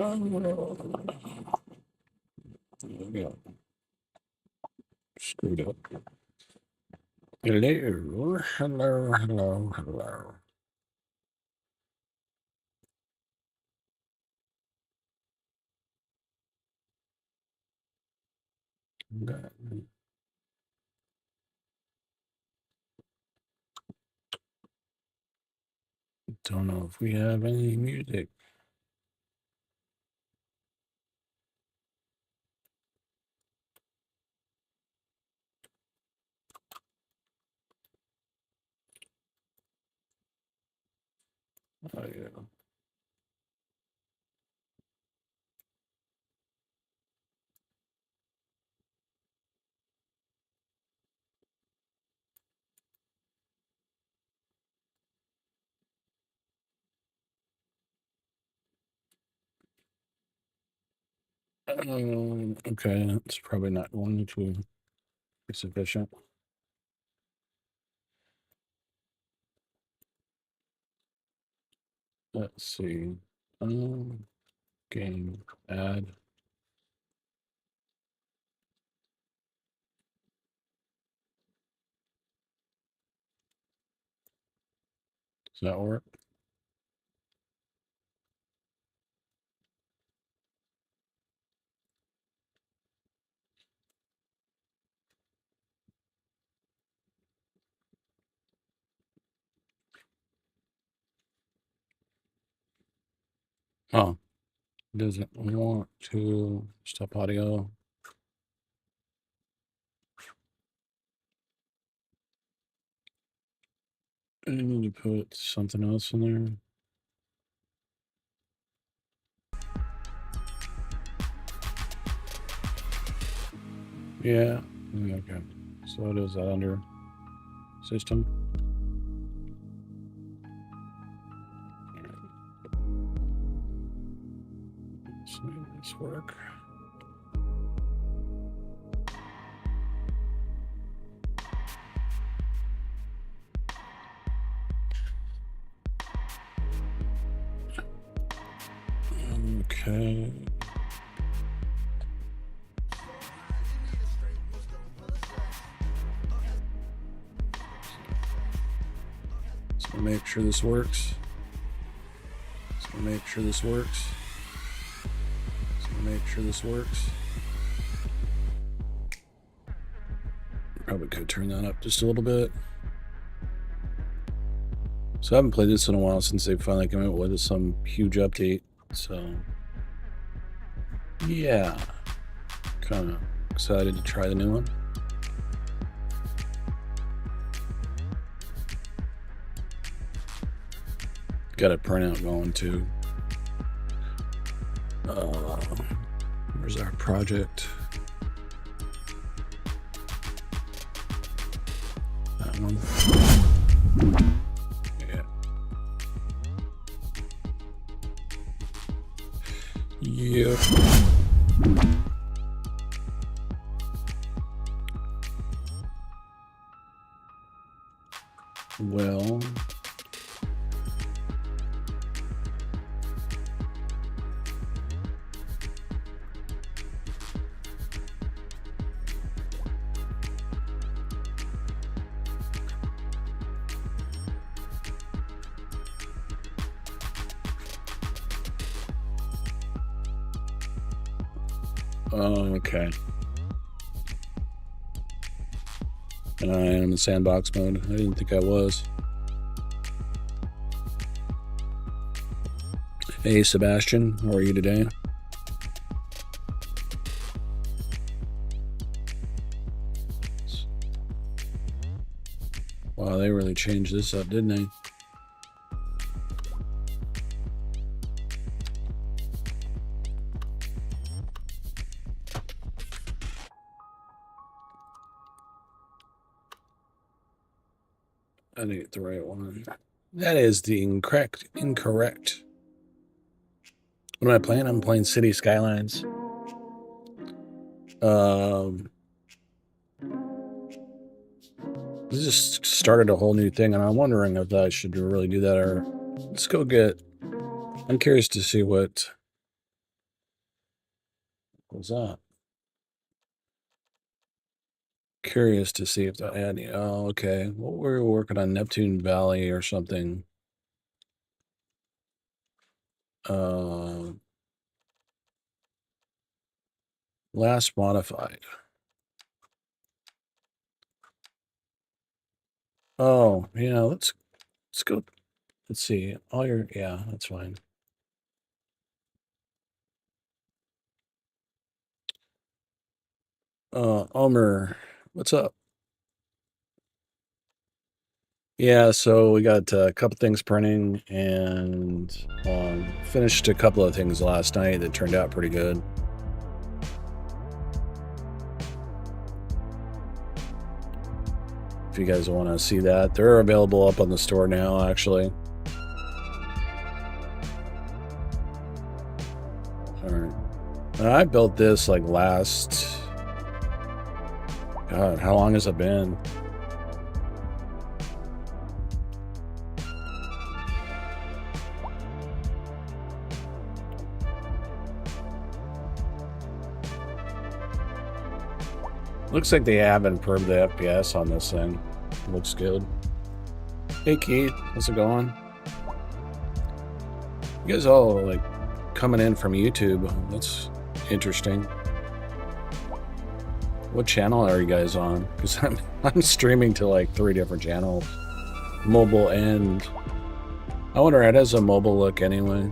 There we go. Screwed up. Hello, hello, hello, hello. Don't know if we have any music. Oh, yeah. Okay, that's probably not going to be sufficient. Let's see. Game add. Does that work? Oh, doesn't want to stop audio. I need to put something else in there. Yeah. Okay. So what is that under system? Let's make this work. Okay. So make sure this works. So make sure this works. So make sure this works. Probably could turn that up just a little bit. So I haven't played this in a while since they finally came out with some huge update. So yeah, kind of excited to try the new one. Got a printout going too. Where's our project? That one. Yeah. Yep. Well, okay. And I am in sandbox mode. I didn't think I was. Hey, Sebastian, how are you today? Wow, they really changed this up, didn't they? I didn't get the right one. That is the incorrect. What am I playing? I'm playing City Skylines. This just started a whole new thing, and I'm wondering if I should really do that or let's go get. I'm curious to see what What was that? Curious to see if that had any. Oh, okay. Well, we're working on Neptune Valley or something. Last modified. Oh, yeah, let's go. Let's see. All your, yeah, that's fine. Omer, what's up? Yeah, so we got a couple things printing and finished a couple of things last night that turned out pretty good. If you guys want to see that, they're available up on the store now, actually. All right. I built this like last, God, how long has it been? Looks like they have improved the FPS on this thing. Looks good. Hey Keith, how's it going? You guys all like coming in from YouTube. That's interesting. What channel are you guys on? Because I'm streaming to like 3 different channels. Mobile and... I wonder, it has a mobile look anyway.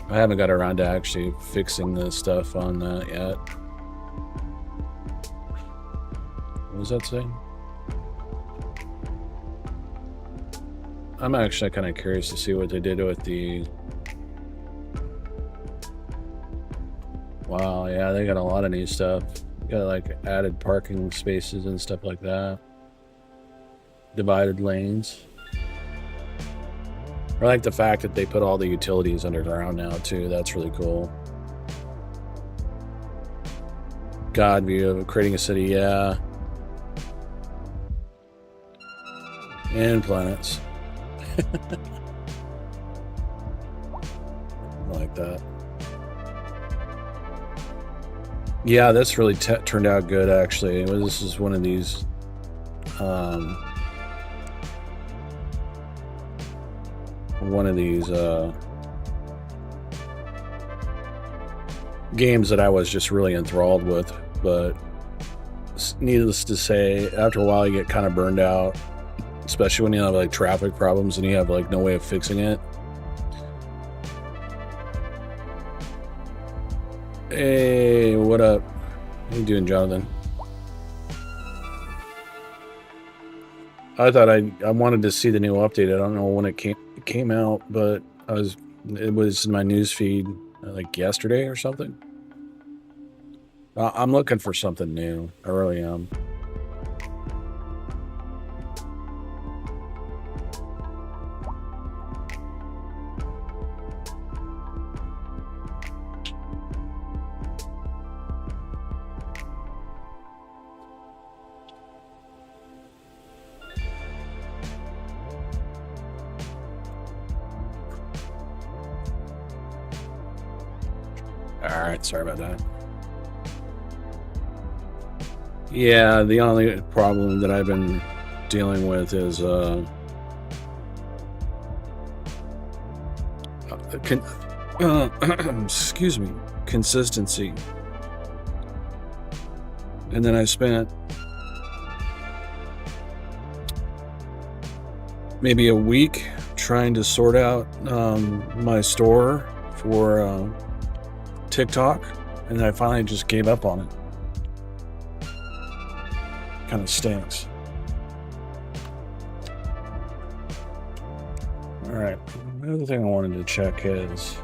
I haven't got around to actually fixing the stuff on that yet. What does that say? I'm actually kind of curious to see what they did with the... Wow, yeah, they got a lot of new stuff. Got like added parking spaces and stuff like that. Divided lanes. I like the fact that they put all the utilities underground now too. That's really cool. God view of creating a city, yeah. And planets. I like that. Yeah, this really turned out good, actually. This is one of these games that I was just really enthralled with, but needless to say, after a while you get kind of burned out, especially when you have like traffic problems and you have like no way of fixing it. Hey, what up? How you doing, Jonathan? I thought I wanted to see the new update. I don't know when it came out, but it was in my news feed like yesterday or something. I'm looking for something new. I really am. Alright, sorry about that. Yeah, the only problem that I've been dealing with is excuse me, consistency. And then I spent maybe a week trying to sort out my store for TikTok, and I finally just gave up on it. Kind of stinks. All right, the other thing I wanted to check is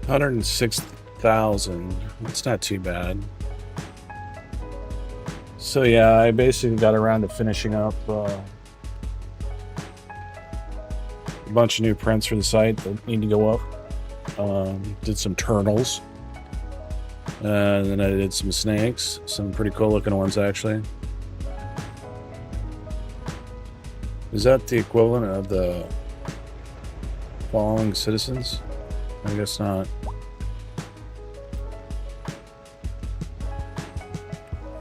$106,000. It's not too bad. So yeah, I basically got around to finishing up a bunch of new prints for the site that need to go up. Did some turtles, and then I did some snakes, some pretty cool looking ones actually. Is that the equivalent of the following citizens? I guess not.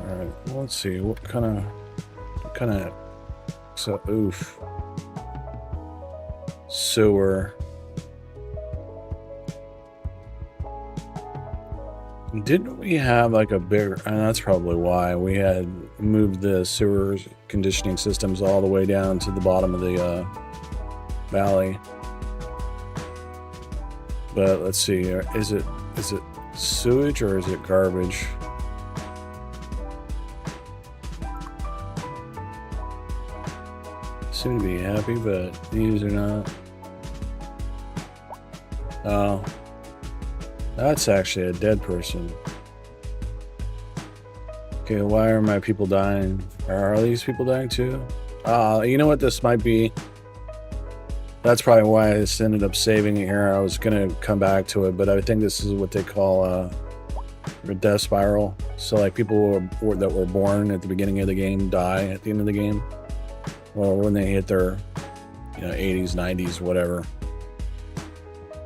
All right, well, let's see what kind of. So oof. Sewer. Didn't we have like a bigger, and that's probably why we had moved the sewer conditioning systems all the way down to the bottom of the valley. But let's see, is it sewage or is it garbage? Seem to be happy, but these are not. Oh. That's actually a dead person. Okay, why are my people dying? Are these people dying too? You know what this might be? That's probably why I just ended up saving it here. I was gonna come back to it, but I think this is what they call a death spiral. So like people that were born at the beginning of the game die at the end of the game. Or when they hit their 80s, 90s, whatever.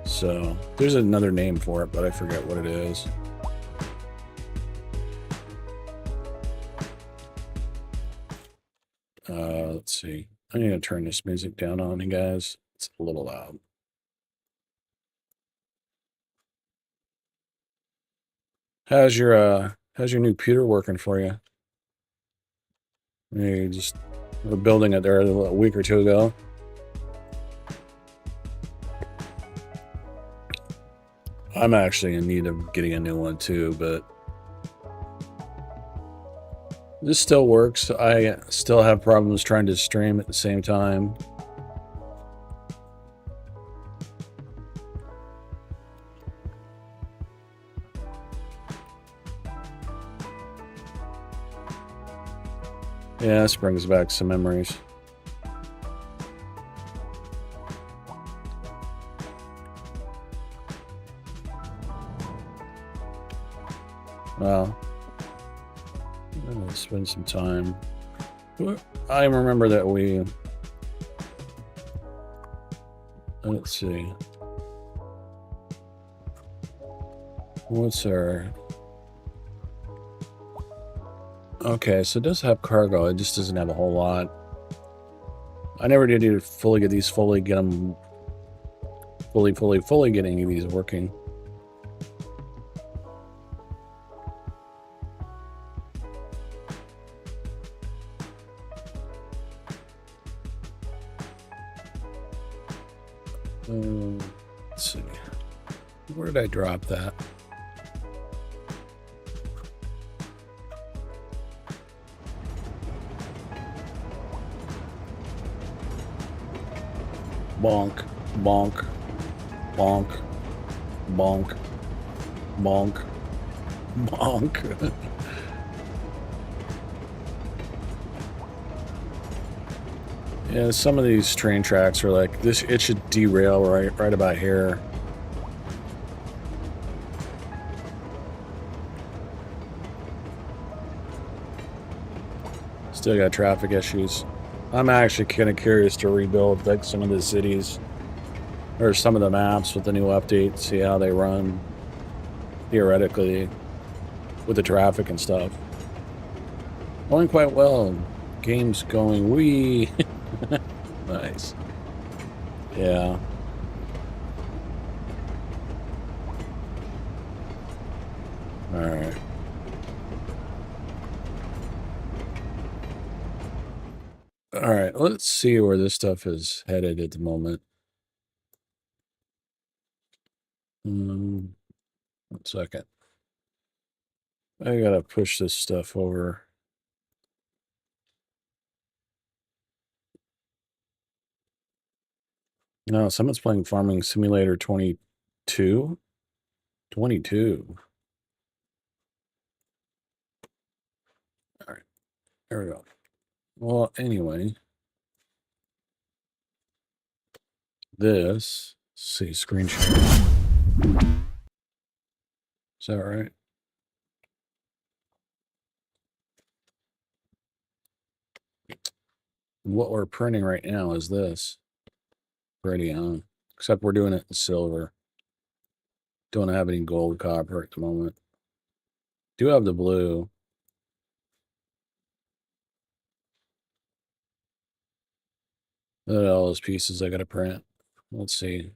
So there's another name for it, but I forget what it is. Let's see. I'm gonna turn this music down on you guys. It's a little loud. How's your new computer working for you? You just were building it there a week or two ago. I'm actually in need of getting a new one too, but this still works. I still have problems trying to stream at the same time. Yeah, this brings back some memories. Well, I'm gonna spend some time. I remember that we. Let's see. What's our. Okay, so it does have cargo. It just doesn't have a whole lot. I never did fully get these, get them fully getting these working. Let's see. Where did I drop that? Bonk, bonk, bonk, bonk, bonk, bonk. Yeah, some of these train tracks are like this. It should derail right about here. Still got traffic issues. I'm actually kind of curious to rebuild like some of the cities or some of the maps with the new update, see how they run theoretically with the traffic and stuff. Going quite well. Game's going wee. Nice. Yeah. All right. All right, let's see where this stuff is headed at the moment. 1 second. I gotta push this stuff over. No, someone's playing Farming Simulator 22. 22. All right. There we go. Well, anyway, this, let's see, screen share. Is that right? What we're printing right now is this. Pretty, huh? Except we're doing it in silver. Don't have any gold copper at the moment. Do have the blue. Look at all those pieces I gotta print. Let's see.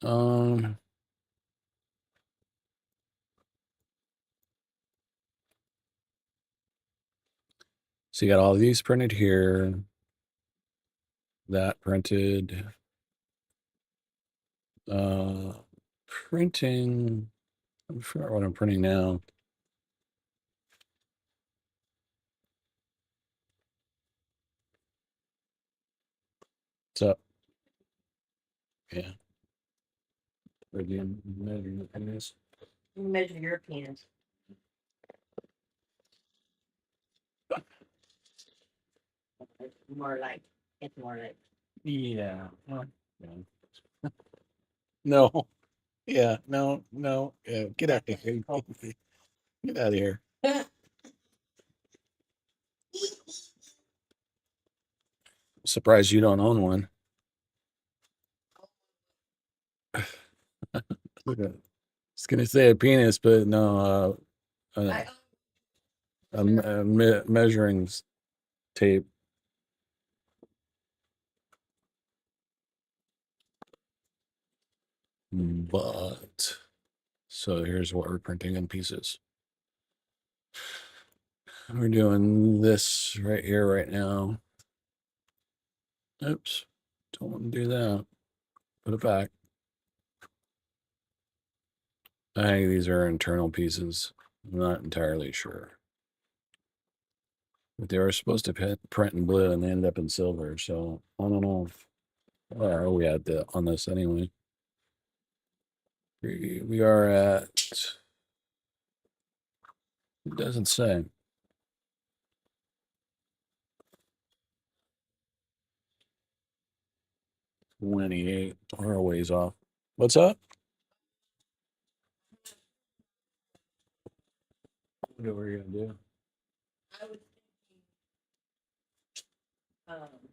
Um, so you got all these printed here. That printed. Printing. I forgot what I'm printing now. What's up? Yeah. Again, measuring the penis. Measure your penis. It's more like. Yeah. Yeah. No. Yeah. No. No. Yeah. Get out of here. Get out of here. Surprised you don't own one. Look at. I was gonna say a penis, but no. Measuring tape. But so here's what we're printing in pieces. We're doing this right here, right now. Oops. Don't want to do that. Put it back. I think these are internal pieces. I'm not entirely sure. But they were supposed to print in blue and they ended up in silver. So I don't know. Where are we at on this anyway? We are at. It doesn't say. 28. We're a ways off. What's up? What are we gonna do? I was thinking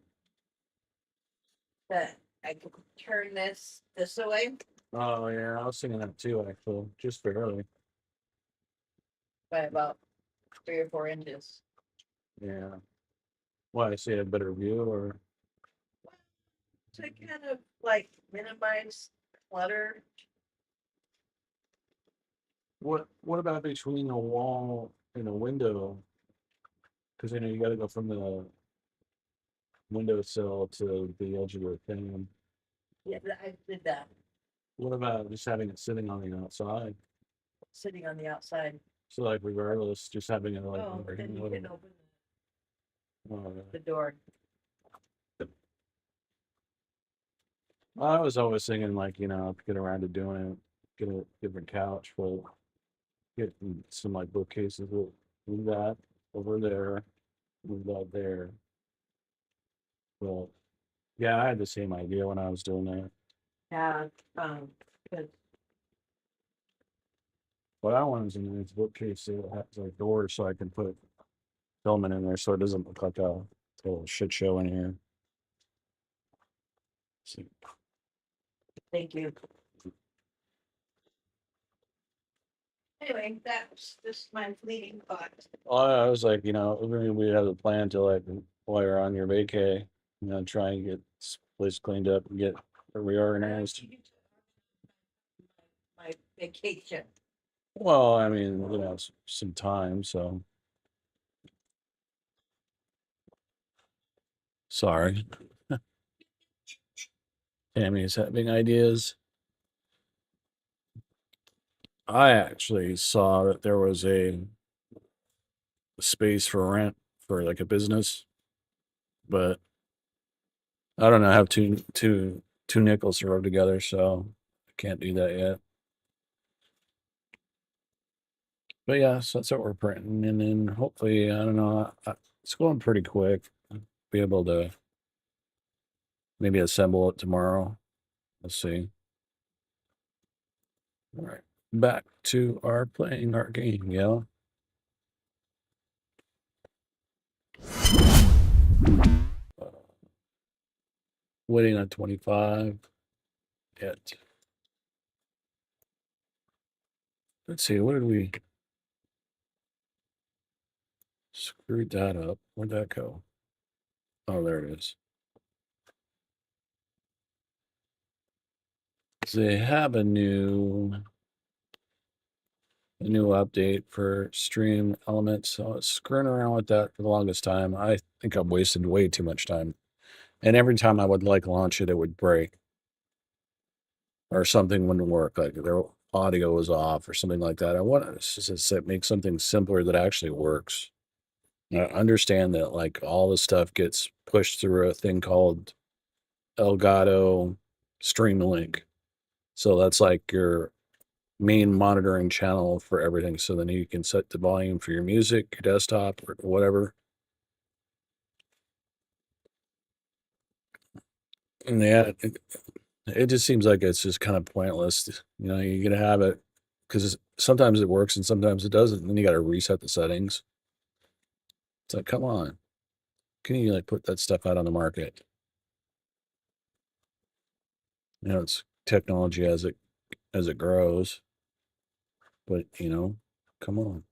that I could turn this way Oh yeah, I was thinking that too, actually, just barely. by about 3 or 4 inches. Yeah. Why? I see a better view, or To kind of like minimize clutter. what? What about between a wall and a window? Because you got to go from the windowsill to the edge of the thing. Yeah, I did that What about just having it sitting on the outside? sitting on the outside. So like regardless, just having it like Oh, over then you here. can open Oh, the door. I was always thinking like get around to doing it, get a different couch, but get some like bookcases. Move that over there, move that there. Well, yeah, I had the same idea when I was doing that. Yeah, because What I want is a nice bookcase that has like doors so I can put filming in there so it doesn't look like a little shit show in here. See. thank you. Anyway, that's just my fleeting thought. I was like, maybe we have a plan to like while you're on your vacay, try and get this place cleaned up and get reorganized. My vacation. Well, I mean, some time, so sorry. Tammy's having ideas. I actually saw that there was a space for rent for like a business, but I don't know. I have two nickels to rub together, so I can't do that yet. But yeah, so that's what we're printing, and then hopefully, I don't know, it's going pretty quick. Be able to maybe assemble it tomorrow. Let's see. All right, back to our playing our game. Yeah. Waiting on 25. Yet. Let's see. What did we screwed that up? Where'd that go? Oh, there it is. They have a new update for stream elements. So I was screwing around with that for the longest time. I think I've wasted way too much time. And every time I would like launch it, it would break or something wouldn't work. Like their audio was off or something like that. I want to make something simpler that actually works. I understand that like all the stuff gets pushed through a thing called Elgato Streamlink. So that's like your main monitoring channel for everything. So then you can set the volume for your music, your desktop, or whatever. And it just seems like it's just kind of pointless. You know, you're gonna have it because sometimes it works and sometimes it doesn't. And then you got to reset the settings. It's like, come on, can you like put that stuff out on the market? You know, it's technology as it grows, but you know, come on.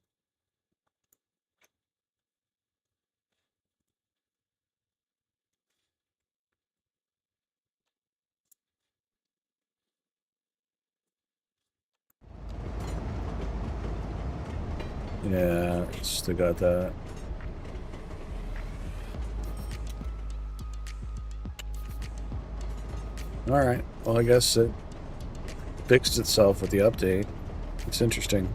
Yeah, still got that. All right. Well, I guess it fixed itself with the update. It's interesting.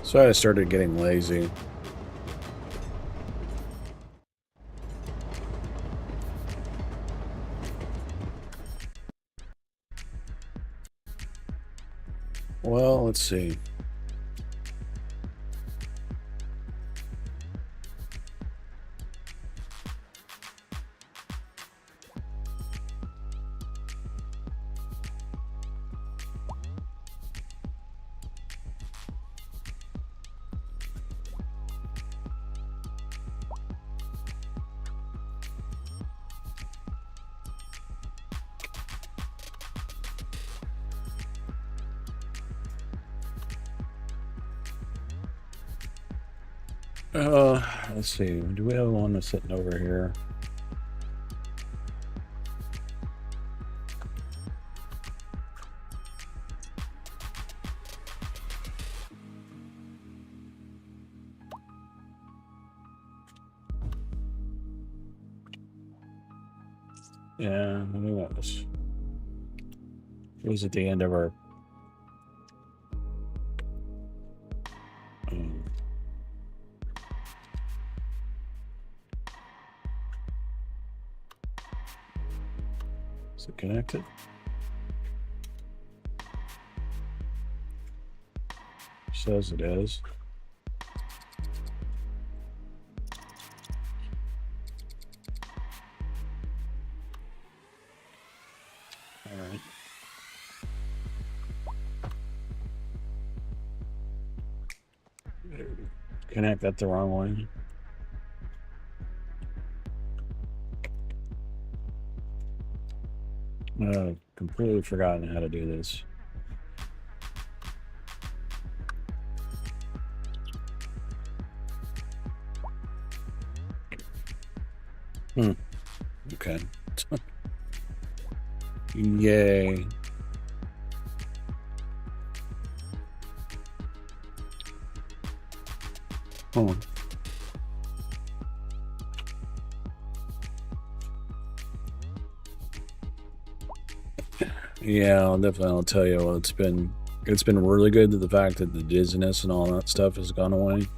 So I started getting lazy. Well, let's see. Let's see. Do we have one that's sitting over here? Yeah, I think that was at the end of our um, is it connected? Says it is. All right. Connect that the wrong way. Completely forgotten how to do this. Okay. Yay. Hold on. Yeah, I'll tell you, it's been really good to the fact that the dizziness and all that stuff has gone away.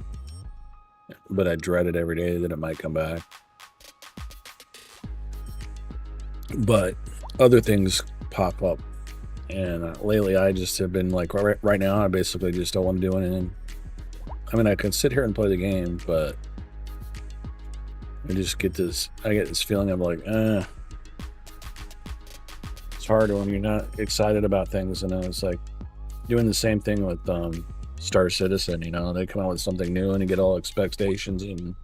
But I dread it every day that it might come back. But other things pop up And lately, I just have been like, right now, I basically just don't want to do anything. I mean, I could sit here and play the game, but I just get this. I get this feeling of like, it's hard when you're not excited about things, and then it's like doing the same thing with Star Citizen. You know, they come out with something new, and you get all expectations, and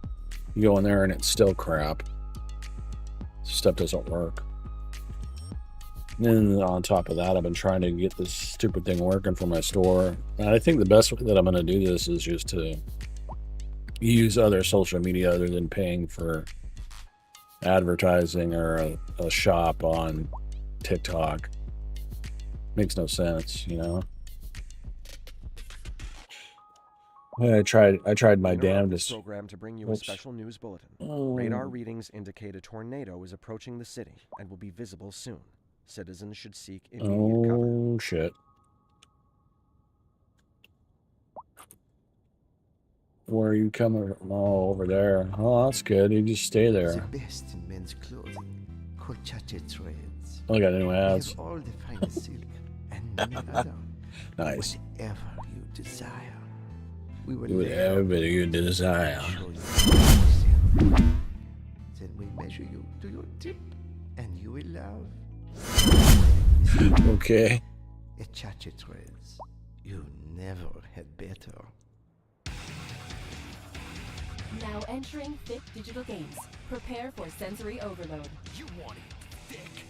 you go in there, and it's still crap. Stuff doesn't work. And then on top of that, I've been trying to get this stupid thing working for my store. And I think the best way that I'm going to do this is just to use other social media other than paying for advertising or a shop on TikTok. Makes no sense, you know. I tried my damnedest. Program to bring you a special news bulletin. Radar readings indicate a tornado is approaching the city and will be visible soon. Citizens should seek immediate cover. Oh shit! Where are you coming from? Oh, over there. Oh, that's good. You just stay there. The best in men's clothing, crochet threads. Oh, I got new ads. We have all the finest silk and many other. Nice. Whatever you desire. We will Whatever you desire. Then we measure you to your tip, and you will love. Okay. A chache threads. You never had better. Now entering thick digital games. Prepare for sensory overload. You want it thick,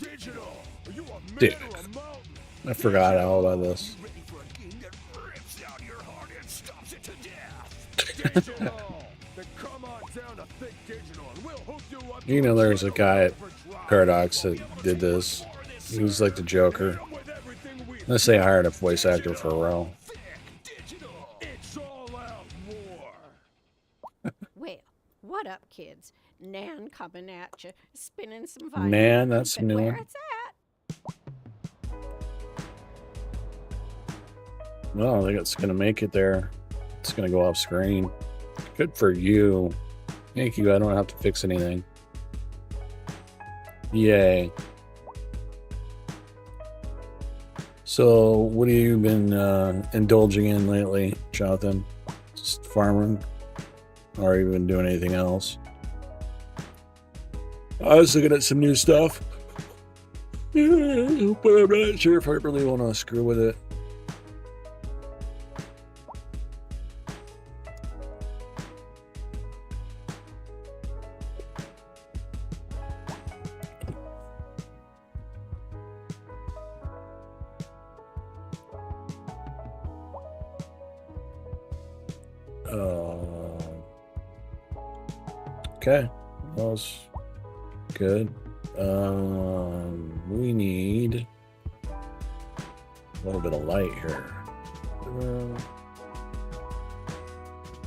digital. Are you a man Dick. or a mountain? I forgot all about this. You ready for a game that rips out your heart and stops it to death? Digital. Then come on down to thick digital, and we'll hook you up. You know, there's a guy at Paradox that did this. He was like the Joker. Unless they hired a voice actor for a role. It's all out war. Well, what up, kids? Nan coming at you, spinning some vinyl. Nan, that's and new. where it's at. Well, I think it's gonna make it there. It's gonna go off screen. Good for you. Thank you. I don't have to fix anything. Yay. So, what have you been indulging in lately, Jonathan? Just farming? Or have you been doing anything else? I was looking at some new stuff. But I'm not sure if I really want to screw with it. Okay, that was good. We need a little bit of light here.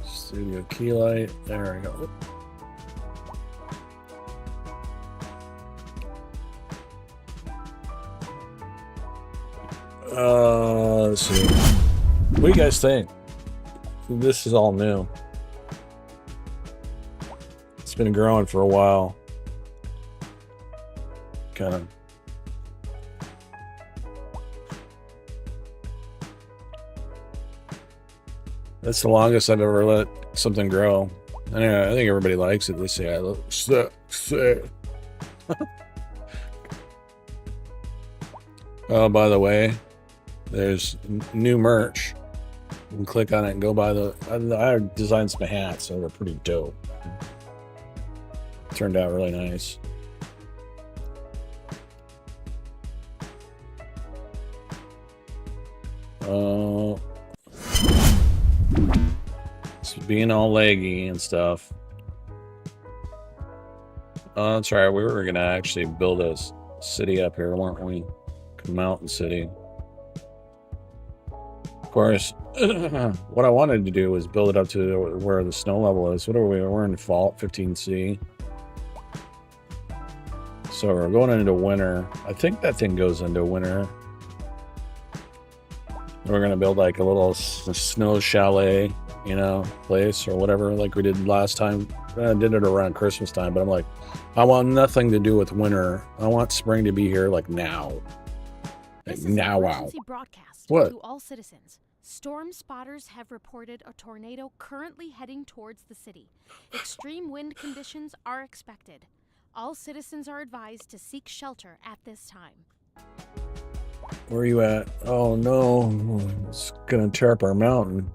Studio key light. There we go. Let's see. What do you guys think? This is all new. It's been growing for a while. Kind of. That's the longest I've ever let something grow. Anyway, I think everybody likes it. They say I look sick. Oh, by the way, there's new merch. You can click on it and go buy the. I designed some hats, so they're pretty dope. Turned out really nice. It's being all leggy and stuff. Oh, that's right. We were gonna actually build a city up here, weren't we? A mountain city. Of course, what I wanted to do was build it up to where the snow level is. What are we? We're in fall, 15C. So we're going into winter. I think that thing goes into winter. We're gonna build like a little snow chalet, you know, place or whatever, like we did last time. I did it around Christmas time, but I'm like, I want nothing to do with winter. I want spring to be here like now. This is Now, an wow. emergency broadcast What? to all citizens. Storm spotters have reported a tornado currently heading towards the city. Extreme wind conditions are expected. All citizens are advised to seek shelter at this time. Where are you at? Oh no, it's gonna tear up our mountain.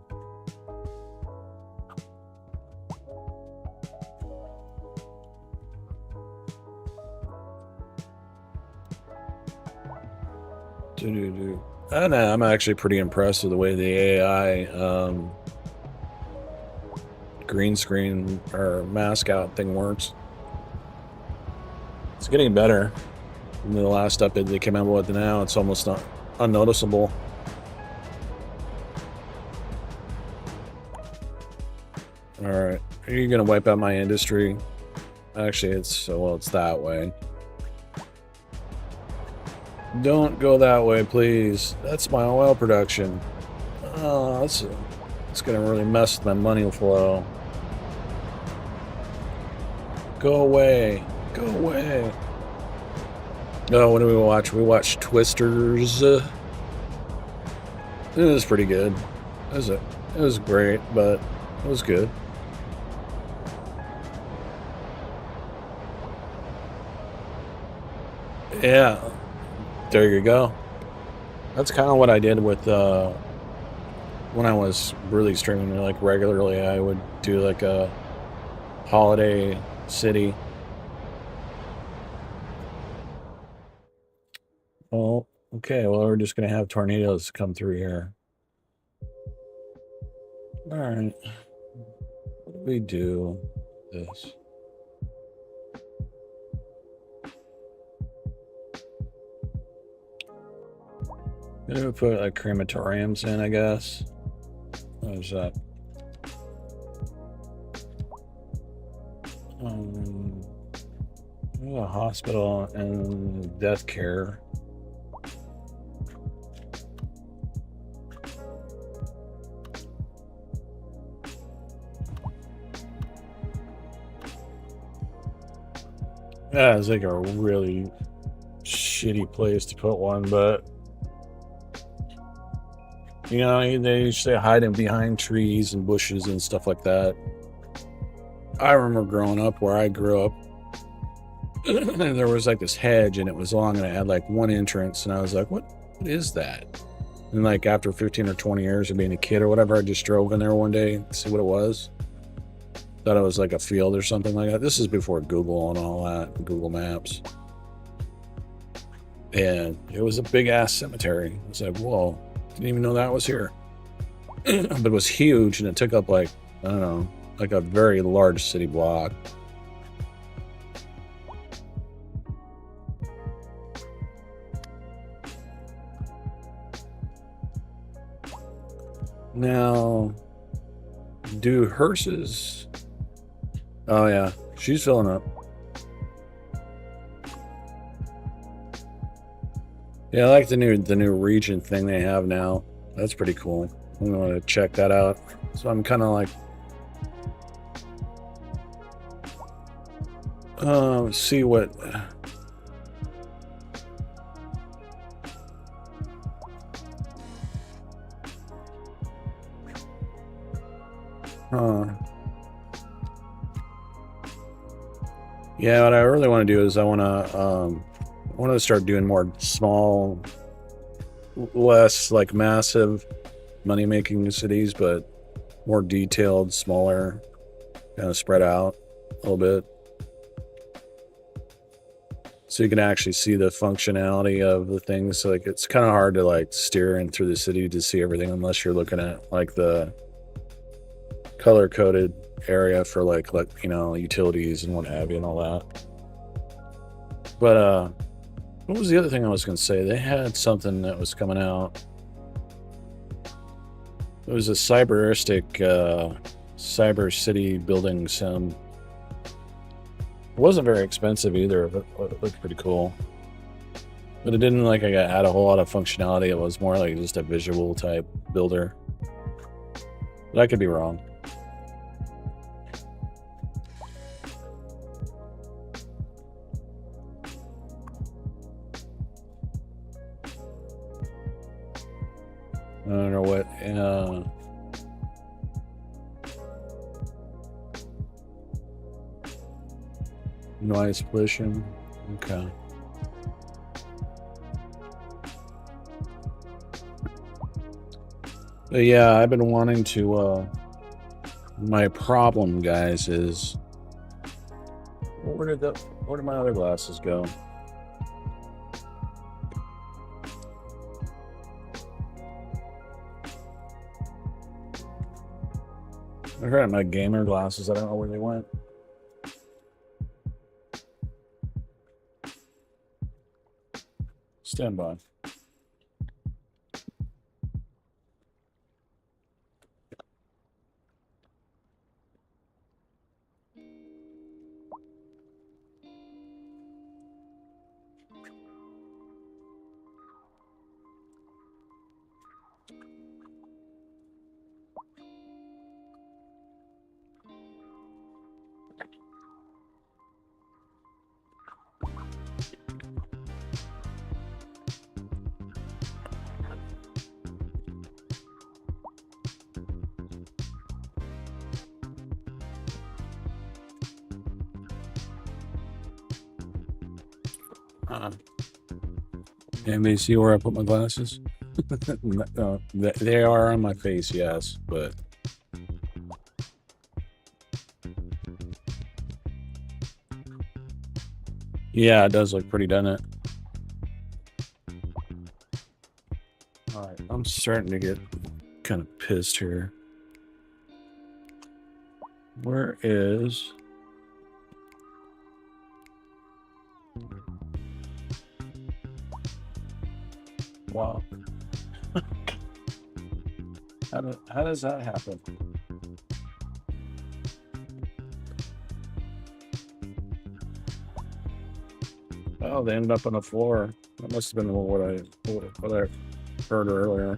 Doo-doo-doo. I know, I'm actually pretty impressed with the way the AI green screen or mask out thing works. It's getting better. In the last update they came out with now, it's almost not unnoticeable. Alright, are you gonna wipe out my industry? Actually, it's that way. Don't go that way, please. That's my oil production. Oh, it's gonna really mess with my money flow. Go away. Go away. Oh, what do we watch? We watched Twisters. It was pretty good. It was great, but it was good. Yeah. There you go. That's kind of what I did with when I was really streaming like regularly. I would do like a holiday city. Oh, okay. Well, we're just gonna have tornadoes come through here. All right. What do we do? This. I'm gonna put like crematoriums in, I guess. What is that? A hospital and death care. Yeah, it's like a really shitty place to put one, but you know, they usually hide them behind trees and bushes and stuff like that. I remember growing up where I grew up, there was like this hedge and it was long and it had like one entrance, and I was like, what is that? And like after 15 or 20 years of being a kid or whatever, I just drove in there one day to see what it was. Thought it was like a field or something like that. This is before Google and all that, Google Maps. And it was a big ass cemetery. I was like, whoa, didn't even know that was here. But it was huge and it took up like, I don't know, like a very large city block. Now, do hearses? Oh yeah, she's filling up. Yeah, I like the new region thing they have now. That's pretty cool. I'm gonna check that out. So I'm kind of like, see what. Yeah, what I really want to do is I want to start doing more small, less like massive money-making cities, but more detailed, smaller, kind of spread out a little bit. So you can actually see the functionality of the things. So like it's kind of hard to like steer in through the city to see everything unless you're looking at like the color-coded area for like you know, utilities and what have you and all that. But what was the other thing I was going to say? They had something that was coming out. It was a cyberistic cyber city building sim. It wasn't very expensive either, but it looked pretty cool. But it didn't like I had a whole lot of functionality. It was more like just a visual type builder. But I could be wrong. don't know what. Noise pollution. Okay. But yeah, I've been wanting to. My problem, guys, is where did my other glasses go? I got my gamer glasses. I don't know where they went. Stand by. Anybody see where I put my glasses? No, they are on my face, yes, but yeah, it does look pretty, doesn't it? All right, I'm starting to get kind of pissed here. Where is? Wow. How does that happen? Oh, they ended up on the floor. That must have been what I heard earlier.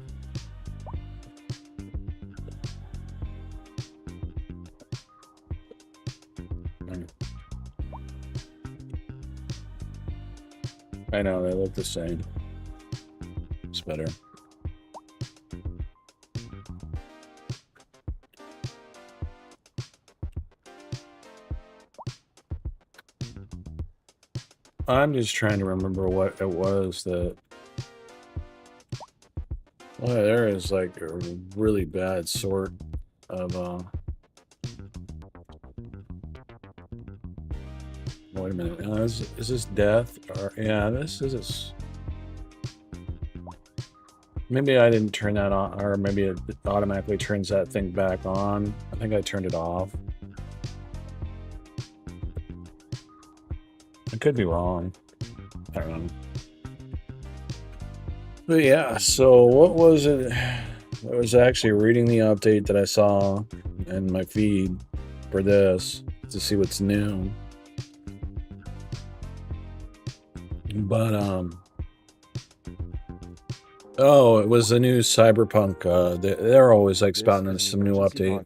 I know, they look the same. It's better. I'm just trying to remember what it was that... Well, there is like a really bad sort of... Wait a minute. Is this death? Or, yeah, this is... Maybe I didn't turn that on, or maybe it automatically turns that thing back on. I think I turned it off. I could be wrong. I don't know. But yeah, so what was it? I was actually reading the update that I saw in my feed for this to see what's new. But, oh, it was the new Cyberpunk. They're always like spouting some new update.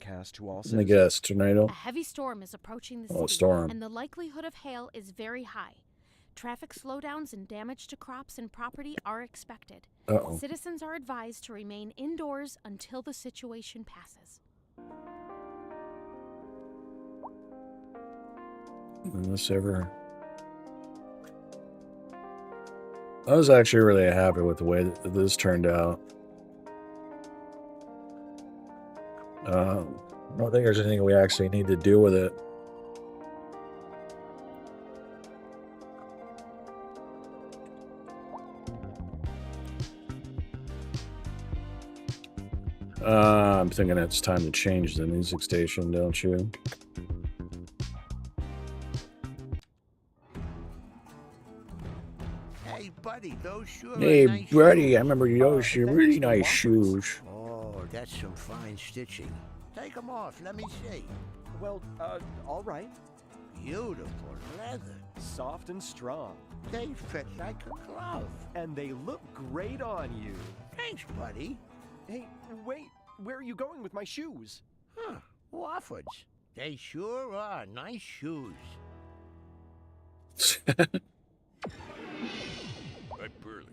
I guess, tornado. A heavy storm is approaching the Oh, city, storm. and the likelihood of hail is very high. Traffic slowdowns and damage to crops and property are expected. Uh-oh. Citizens are advised to remain indoors until the situation passes. Unless ever... I was actually really happy with the way that this turned out. I don't think there's anything we actually need to do with it. I'm thinking it's time to change the music station, don't you? Hey, buddy, those sure Hey, are nice buddy, shoes. I remember those really nice shoes. Oh, that's some fine stitching. Take them off, let me see. Well, all right. Beautiful leather. Soft and strong. They fit like a glove. And they look great on you. Thanks, buddy. Hey, wait. Where are you going with my shoes? Huh, Wofford's. They sure are nice shoes.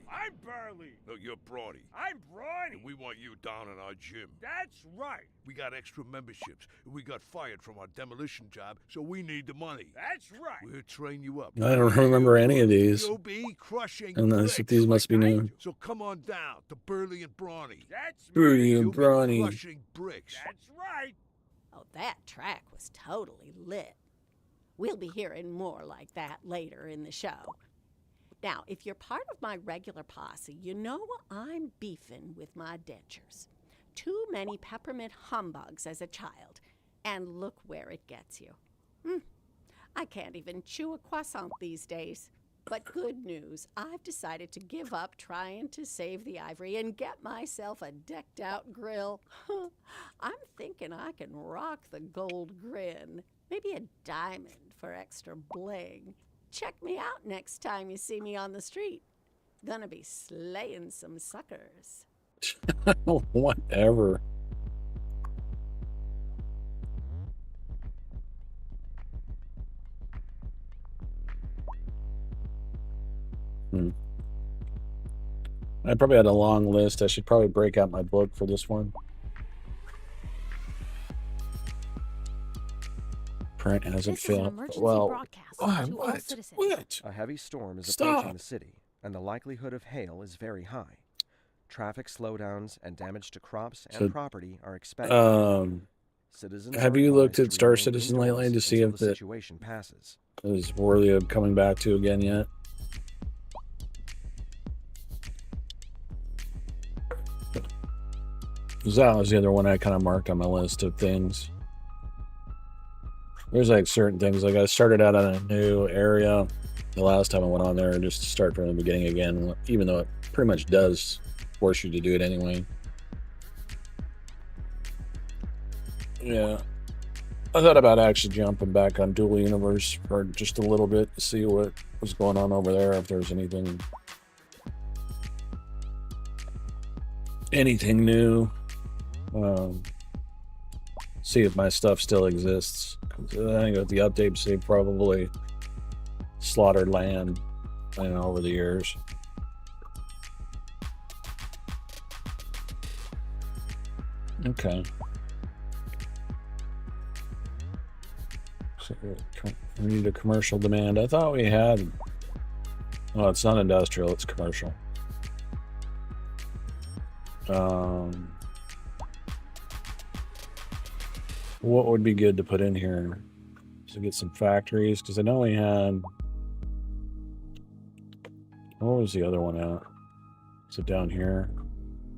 I barely Charlie. No, you're Brawny. I'm Brawny. And we want you down in our gym. That's right. We got extra memberships. We got fired from our demolition job, so we need the money. That's right. We'll train you up. I don't remember any of these. You'll be crushing Unless bricks these must be like I new. do. So come on down to Burley and Brawny. That's Burley me. and You'll be Brawny. crushing bricks. That's right. Oh, that track was totally lit. We'll be hearing more like that later in the show. Now, if you're part of my regular posse, you know I'm beefing with my dentures. Too many peppermint humbugs as a child, and look where it gets you. I can't even chew a croissant these days. But good news, I've decided to give up trying to save the ivory and get myself a decked-out grill. I'm thinking I can rock the gold grin, maybe a diamond for extra bling. Check me out next time you see me on the street. Gonna be slaying some suckers. Whatever. I probably had a long list. I should probably break out my book for this one. Print hasn't This is an failed. emergency Well, broadcast why? to all What? citizens. What? A heavy storm is Stop. approaching the city, and the likelihood of hail is very high. Traffic slowdowns and damage to crops and So, property are expected. Citizens have are you looked advised at to Star remain Citizen lately indoors to see until if the that situation passes. is worthy of coming back to again yet? Because that was the other one I kind of marked on my list of things. There's like certain things, like I started out on a new area the last time I went on there, just to start from the beginning again, even though it pretty much does force you to do it anyway. Yeah. I thought about actually jumping back on Dual Universe for just a little bit to see what was going on over there, if there's anything new. See if my stuff still exists. I think with the updates, they probably slaughtered land, over the years. Okay. So we need a commercial demand. I thought we had. Oh, it's not industrial. It's commercial. What would be good to put in here to get some factories? Because I know we had. What was the other one at? Is it down here?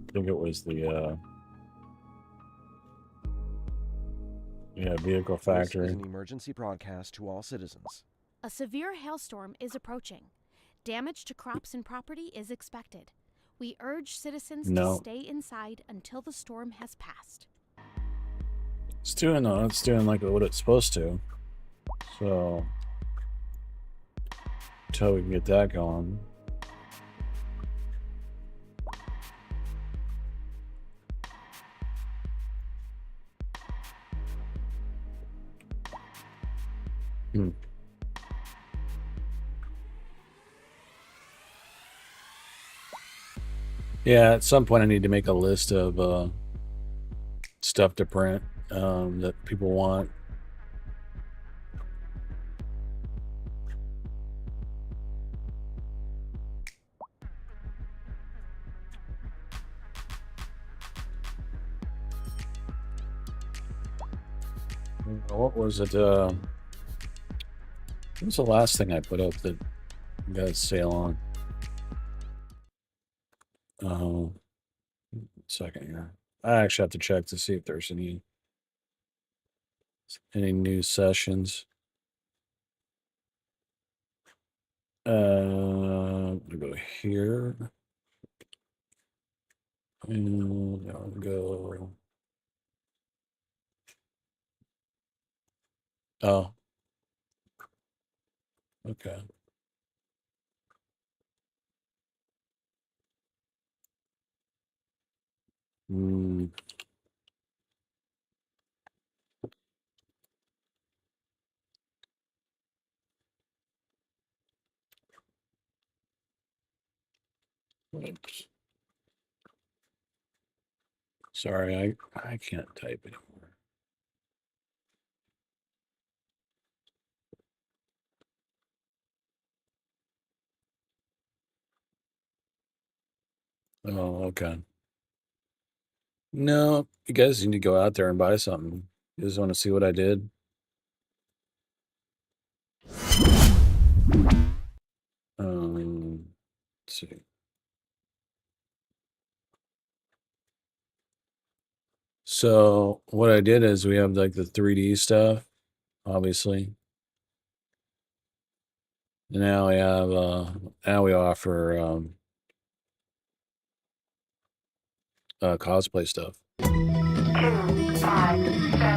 I think it was the. Vehicle factory. This is an emergency broadcast to all citizens. A severe hailstorm is approaching. Damage to crops and property is expected. We urge citizens to stay inside until the storm has passed. It's doing like what it's supposed to. So until we can get that going. Yeah, at some point I need to make a list of stuff to print that people want. What was it? What was the last thing I put up that got a sale on? Second here. I actually have to check to see if there's any new sessions. I'll go here. And I'll go. Oh. Okay. Oops. Sorry, I can't type anymore. Oh, okay. No, you guys need to go out there and buy something. You just want to see what I did? Let's see. So what I did is we have like the 3D stuff, obviously. Now we have now we offer cosplay stuff. 257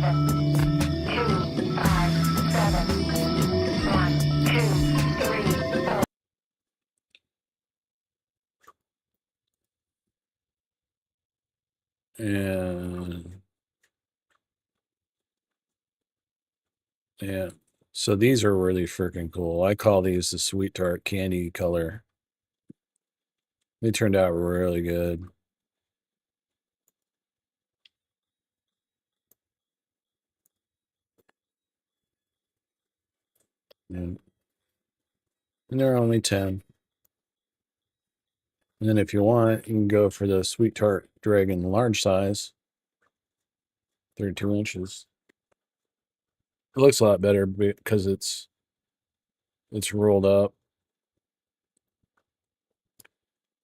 And yeah, so these are really freaking cool. I call these the sweet tart candy color. They turned out really good. And they're only 10. And then if you want, you can go for the sweet tart dragon large size, 32 inches. It looks a lot better because it's rolled up.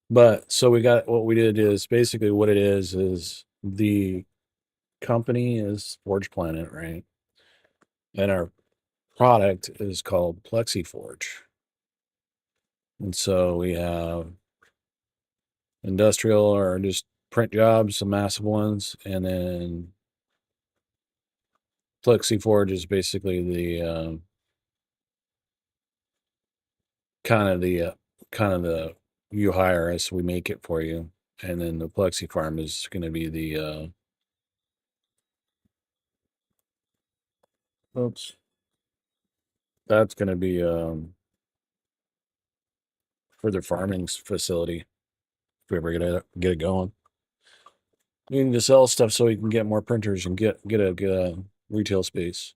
But so we got what we did is basically what it is the company is Forge Planet, right? And our product is called PlexiForge. And so we have industrial or just print jobs, some massive ones, and then PlexiForge is basically the kind of the you hire us, we make it for you, and then the Plexi Farm is going to be the oops, that's going to be for the farming facility. If we ever get it going, we need to sell stuff so we can get more printers and get a retail space.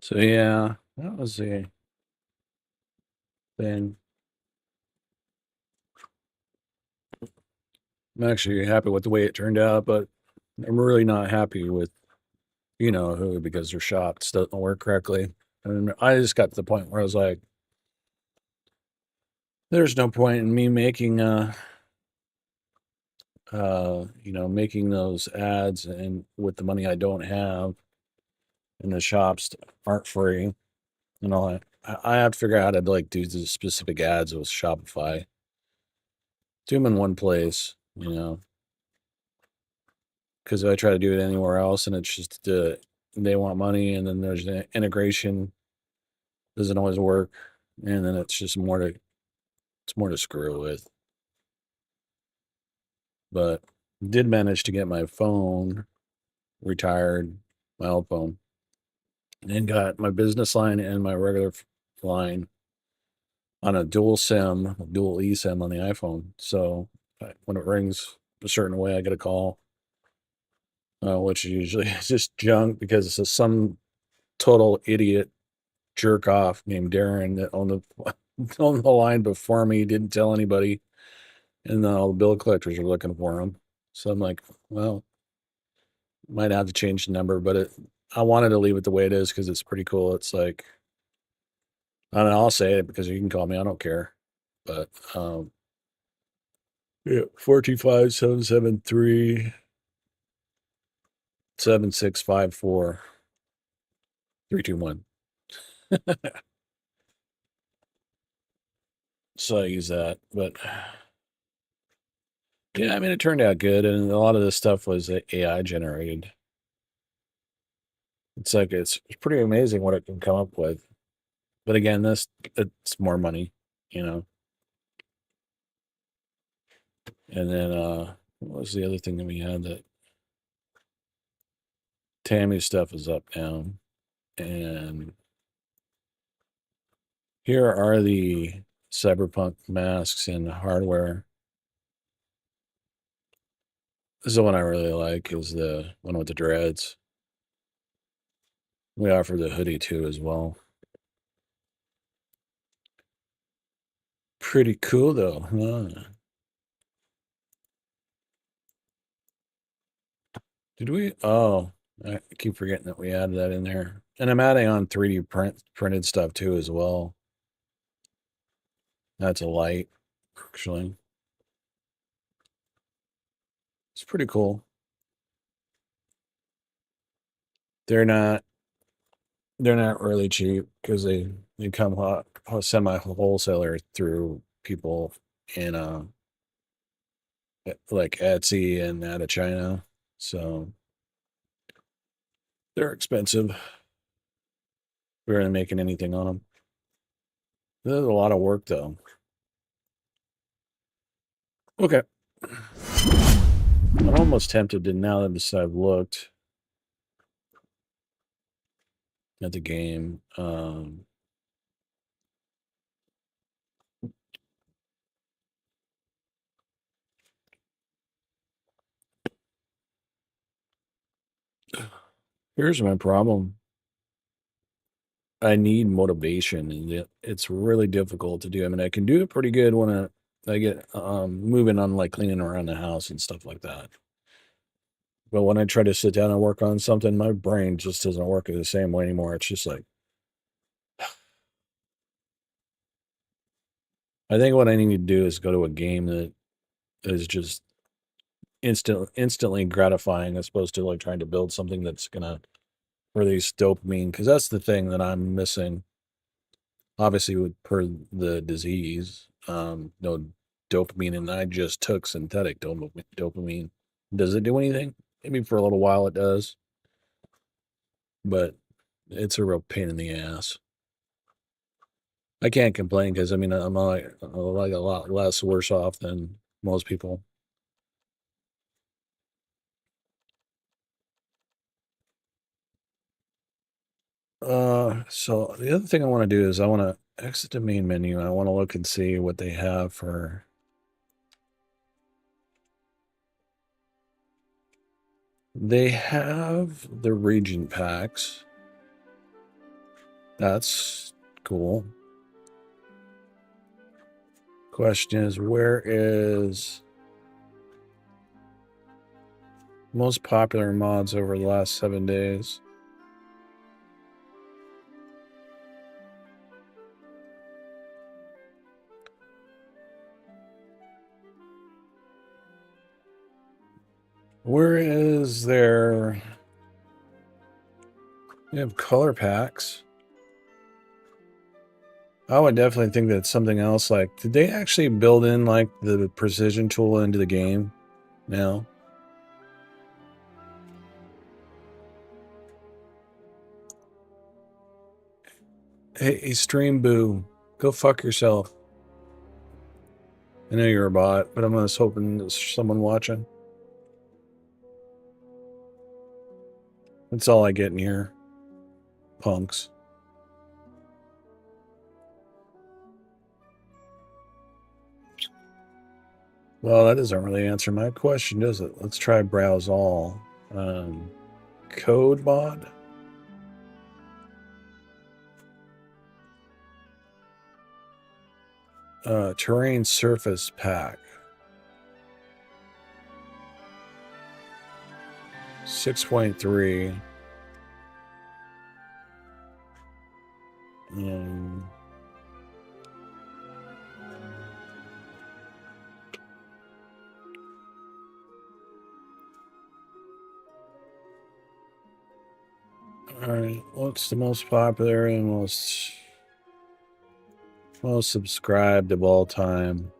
So yeah, that was the thing. I'm actually happy with the way it turned out, but I'm really not happy with who, because their shop just doesn't work correctly. And I just got to the point where I was like, there's no point in me making making those ads and with the money I don't have, and the shops aren't free and all that. I have to figure out how to like do the specific ads with Shopify. Do them in one place, because if I try to do it anywhere else and it's just they want money, and then there's the integration doesn't always work, and then it's just more to screw with. But did manage to get my phone retired, my old phone, and got my business line and my regular line on a dual eSIM on the iPhone. So when it rings a certain way, I get a call, which usually is just junk because it's some total idiot jerk off named Darren that on the on the line before me didn't tell anybody, and then all the bill collectors are looking for him. So I'm like, well, might have to change the number, but I wanted to leave it the way it is because it's pretty cool. It's like, I don't know, I'll say it because you can call me, I don't care. But yeah, 425-773 7654 321. So I use that, but yeah, I mean, it turned out good, and a lot of this stuff was AI generated. It's like it's pretty amazing what it can come up with. But again, it's more money, you know. And then what was the other thing that we had? That Tammy's stuff is up now, and here are the cyberpunk masks and hardware. This is the one I really like, is the one with the dreads. We offer the hoodie too as well. Pretty cool though, huh? Did we? Oh, I keep forgetting that we added that in there. And I'm adding on 3D printed stuff too as well. That's a light, actually. It's pretty cool. They're not really cheap because they come semi wholesaler through people in like Etsy and out of China. So they're expensive. We aren't making anything on them. There's a lot of work though. Okay. I'm almost tempted to, now that I've looked at the game. Here's my problem. I need motivation, and it's really difficult to do. I mean, I can do it pretty good when I get moving on, like cleaning around the house and stuff like that. But when I try to sit down and work on something, my brain just doesn't work the same way anymore. It's just like, I think what I need to do is go to a game that is just instantly gratifying, as opposed to like trying to build something that's gonna release dopamine, because that's the thing that I'm missing. Obviously, with per the disease, no dopamine, and I just took synthetic dopamine. Does it do anything? Maybe for a little while it does, but it's a real pain in the ass. I can't complain because I mean I'm like a lot less worse off than most people. So the other thing I want to do is I want to exit the main menu, and I want to look and see what they have for. They have the region packs. That's cool. Question is, where is most popular mods over the last 7 days? Where is there? We have color packs. I would definitely think that something else, like, did they actually build in like the precision tool into the game now? Hey, Stream Boo, go fuck yourself. I know you're a bot, but I'm just hoping there's someone watching. That's all I get in here. Punks. Well, that doesn't really answer my question, does it? Let's try browse all. Code mod. Terrain surface pack. 6.3. Alright, what's the most popular and most subscribed of all time?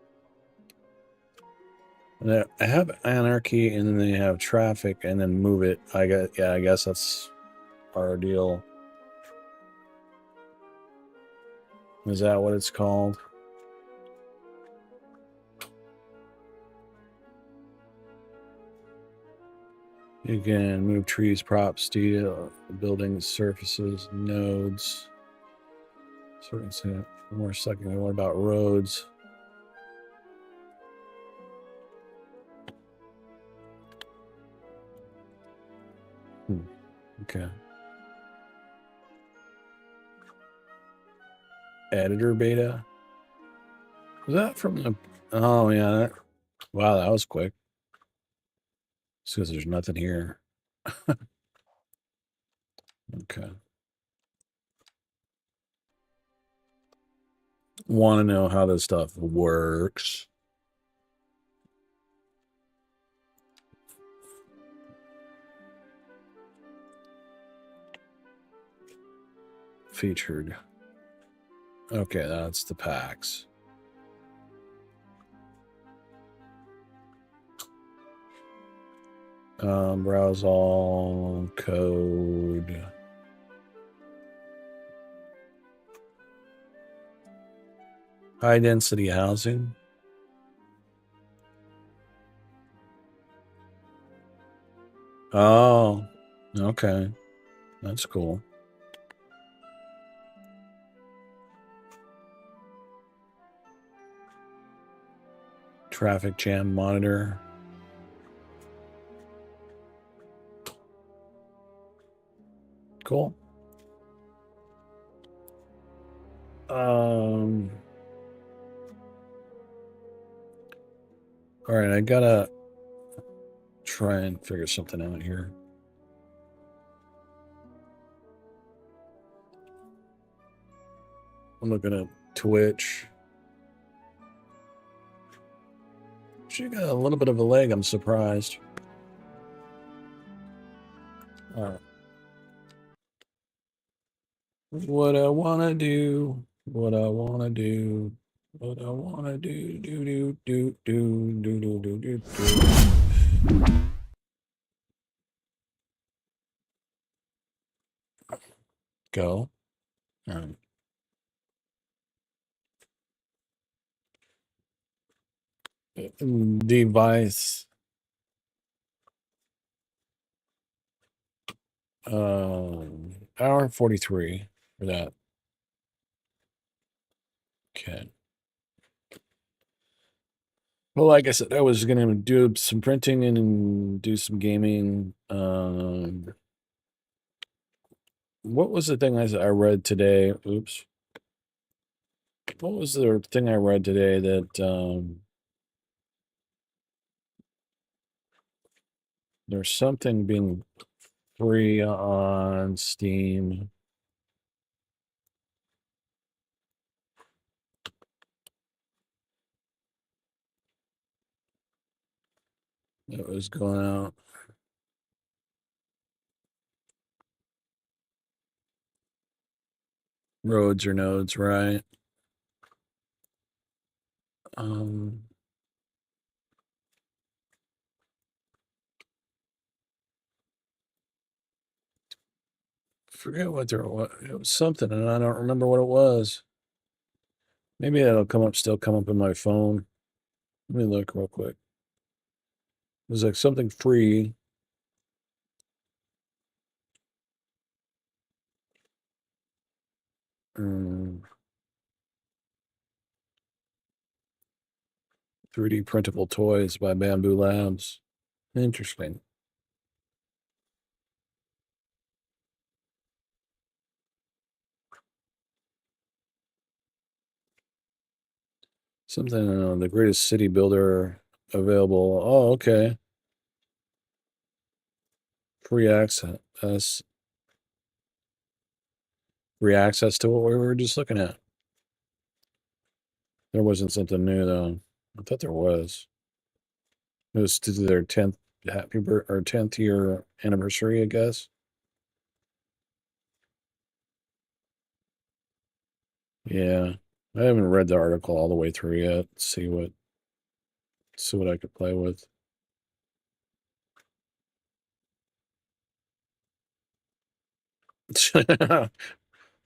And I have anarchy, and then they have traffic, and then move it. I guess that's our deal. Is that what it's called? You can move trees, props, steel, buildings, surfaces, nodes. Certain more second. What about roads? Okay. Editor beta. Was that from the? Oh yeah. Wow, that was quick. It's because there's nothing here. Okay. Want to know how this stuff works? Featured. Okay, that's the packs. Browse all code. High density housing. Oh, okay. That's cool. Traffic jam monitor. Cool. All right, I gotta try and figure something out here. I'm looking at Twitch. She got a little bit of a leg. I'm surprised. All right. What I wanna do. What I wanna do. What I wanna do. Do. Go. All right. Device. Hour 43 for that. Okay. Well, like I said, I was gonna do some printing and do some gaming. What was the thing I read today? Oops. What was the thing I read today that there's something being free on Steam? That was going out. Roads or nodes, right? Forget what there was. It was something, and I don't remember what it was. Maybe it'll still come up in my phone. Let me look real quick. It was like something free. Um, 3D printable toys by Bamboo Labs. Interesting. Something, the greatest city builder available. Oh, okay. Free access. Free access to what we were just looking at. There wasn't something new though. I thought there was. It was to their 10th 10th year anniversary, I guess. Yeah, I haven't read the article all the way through yet. See what I could play with.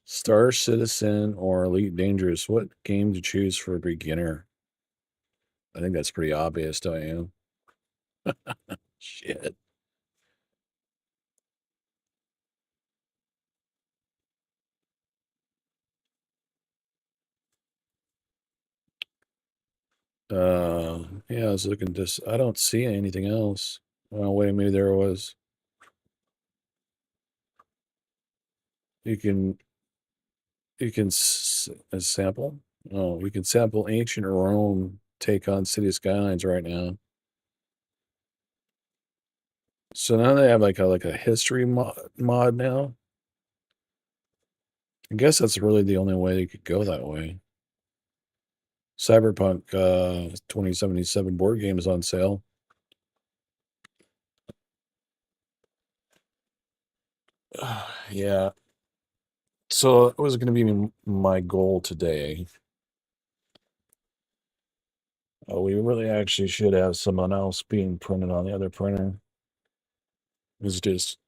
Star Citizen or Elite Dangerous? What game to choose for a beginner? I think that's pretty obvious, don't you? Shit. Yeah, I was looking just. I don't see anything else. Well, wait, maybe there was. You can sample. Oh, you can sample ancient Rome take on city skylines right now. So now they have like a history mod now. I guess that's really the only way you could go that way. Cyberpunk 2077 board game is on sale. Yeah. So it was going to be my goal today. We really actually should have someone else being printed on the other printer. Is just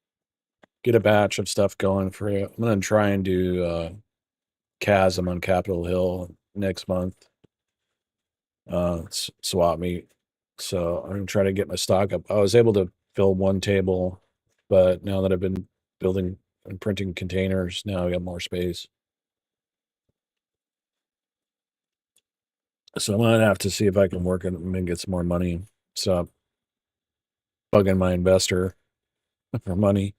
get a batch of stuff going for you. I'm going to try and do Chasm on Capitol Hill next month. Swap meet. So I'm going to try to get my stock up. I was able to fill one table, but now that I've been building and printing containers, now I got more space. So I'm gonna have to see if I can work it and get some more money. So bugging my investor for money.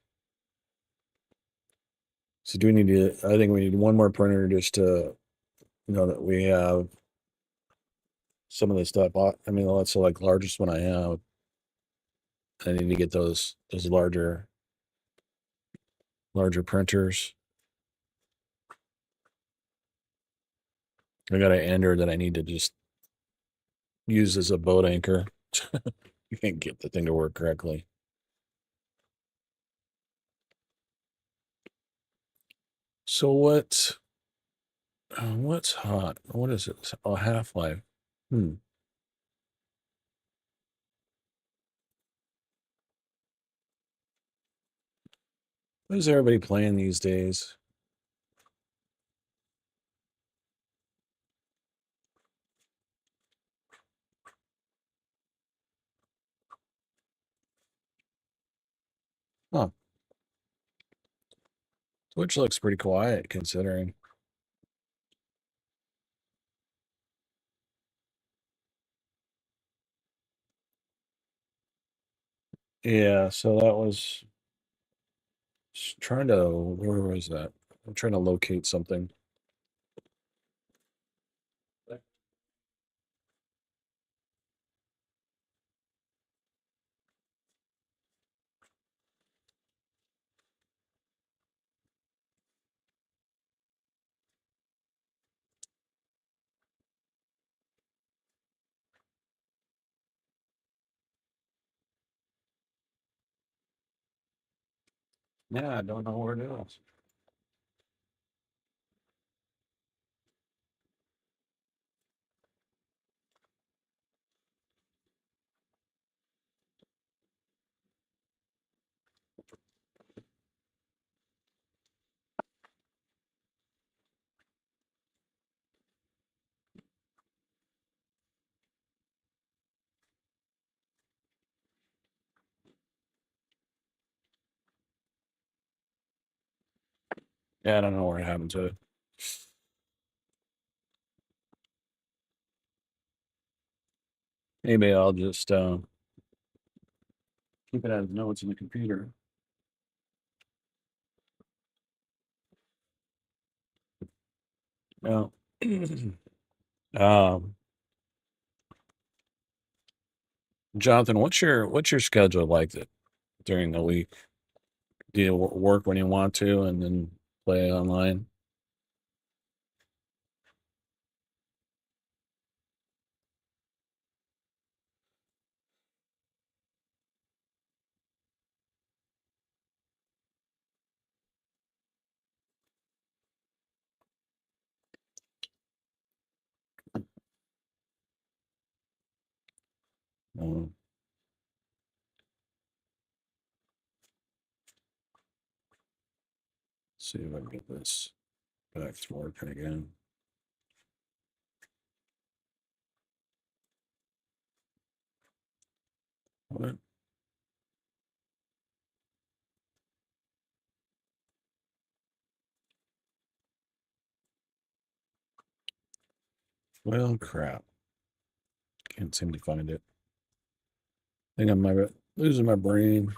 So do we need to? I think we need one more printer just to know that we have some of the stuff. I mean, that's the like largest one I have. I need to get those larger printers. I got an ender that I need to just use as a boat anchor. You can't get the thing to work correctly. So what's hot? What is it? Oh, Half-Life. What is everybody playing these days? Huh. Twitch looks pretty quiet considering. Yeah, so that was trying to, where was that? I'm trying to locate something. Yeah, I don't know where it is. Yeah, I don't know where it happened to it. Maybe I'll just keep it as notes in the computer. Yeah. um, Jonathan, what's your schedule like during the week? Do you work when you want to and then play online? Um, see if I can get this back to working again. What? Well, crap. Can't seem to find it. I think I'm losing my brain.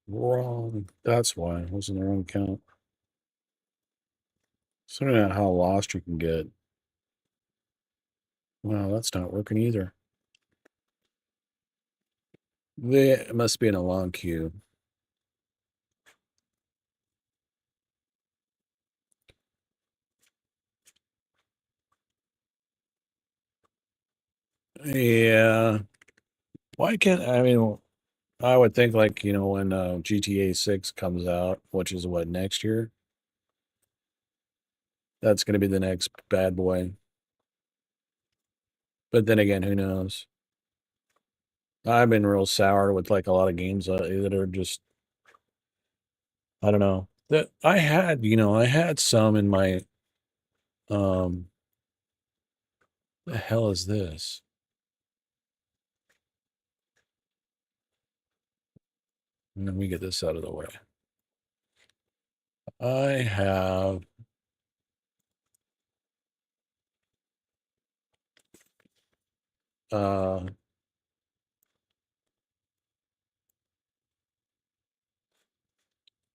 Wrong. That's why. It wasn't the wrong account. Sorry about how lost you can get. Wow, that's not working either. It must be in a long queue. Yeah. Why can't I mean I would think like, when GTA 6 comes out, which is what, next year? That's gonna be the next bad boy. But then again, who knows? I've been real sour with like a lot of games that are just I don't know. That I had some in my um the hell is this? Let me get this out of the way. I have uh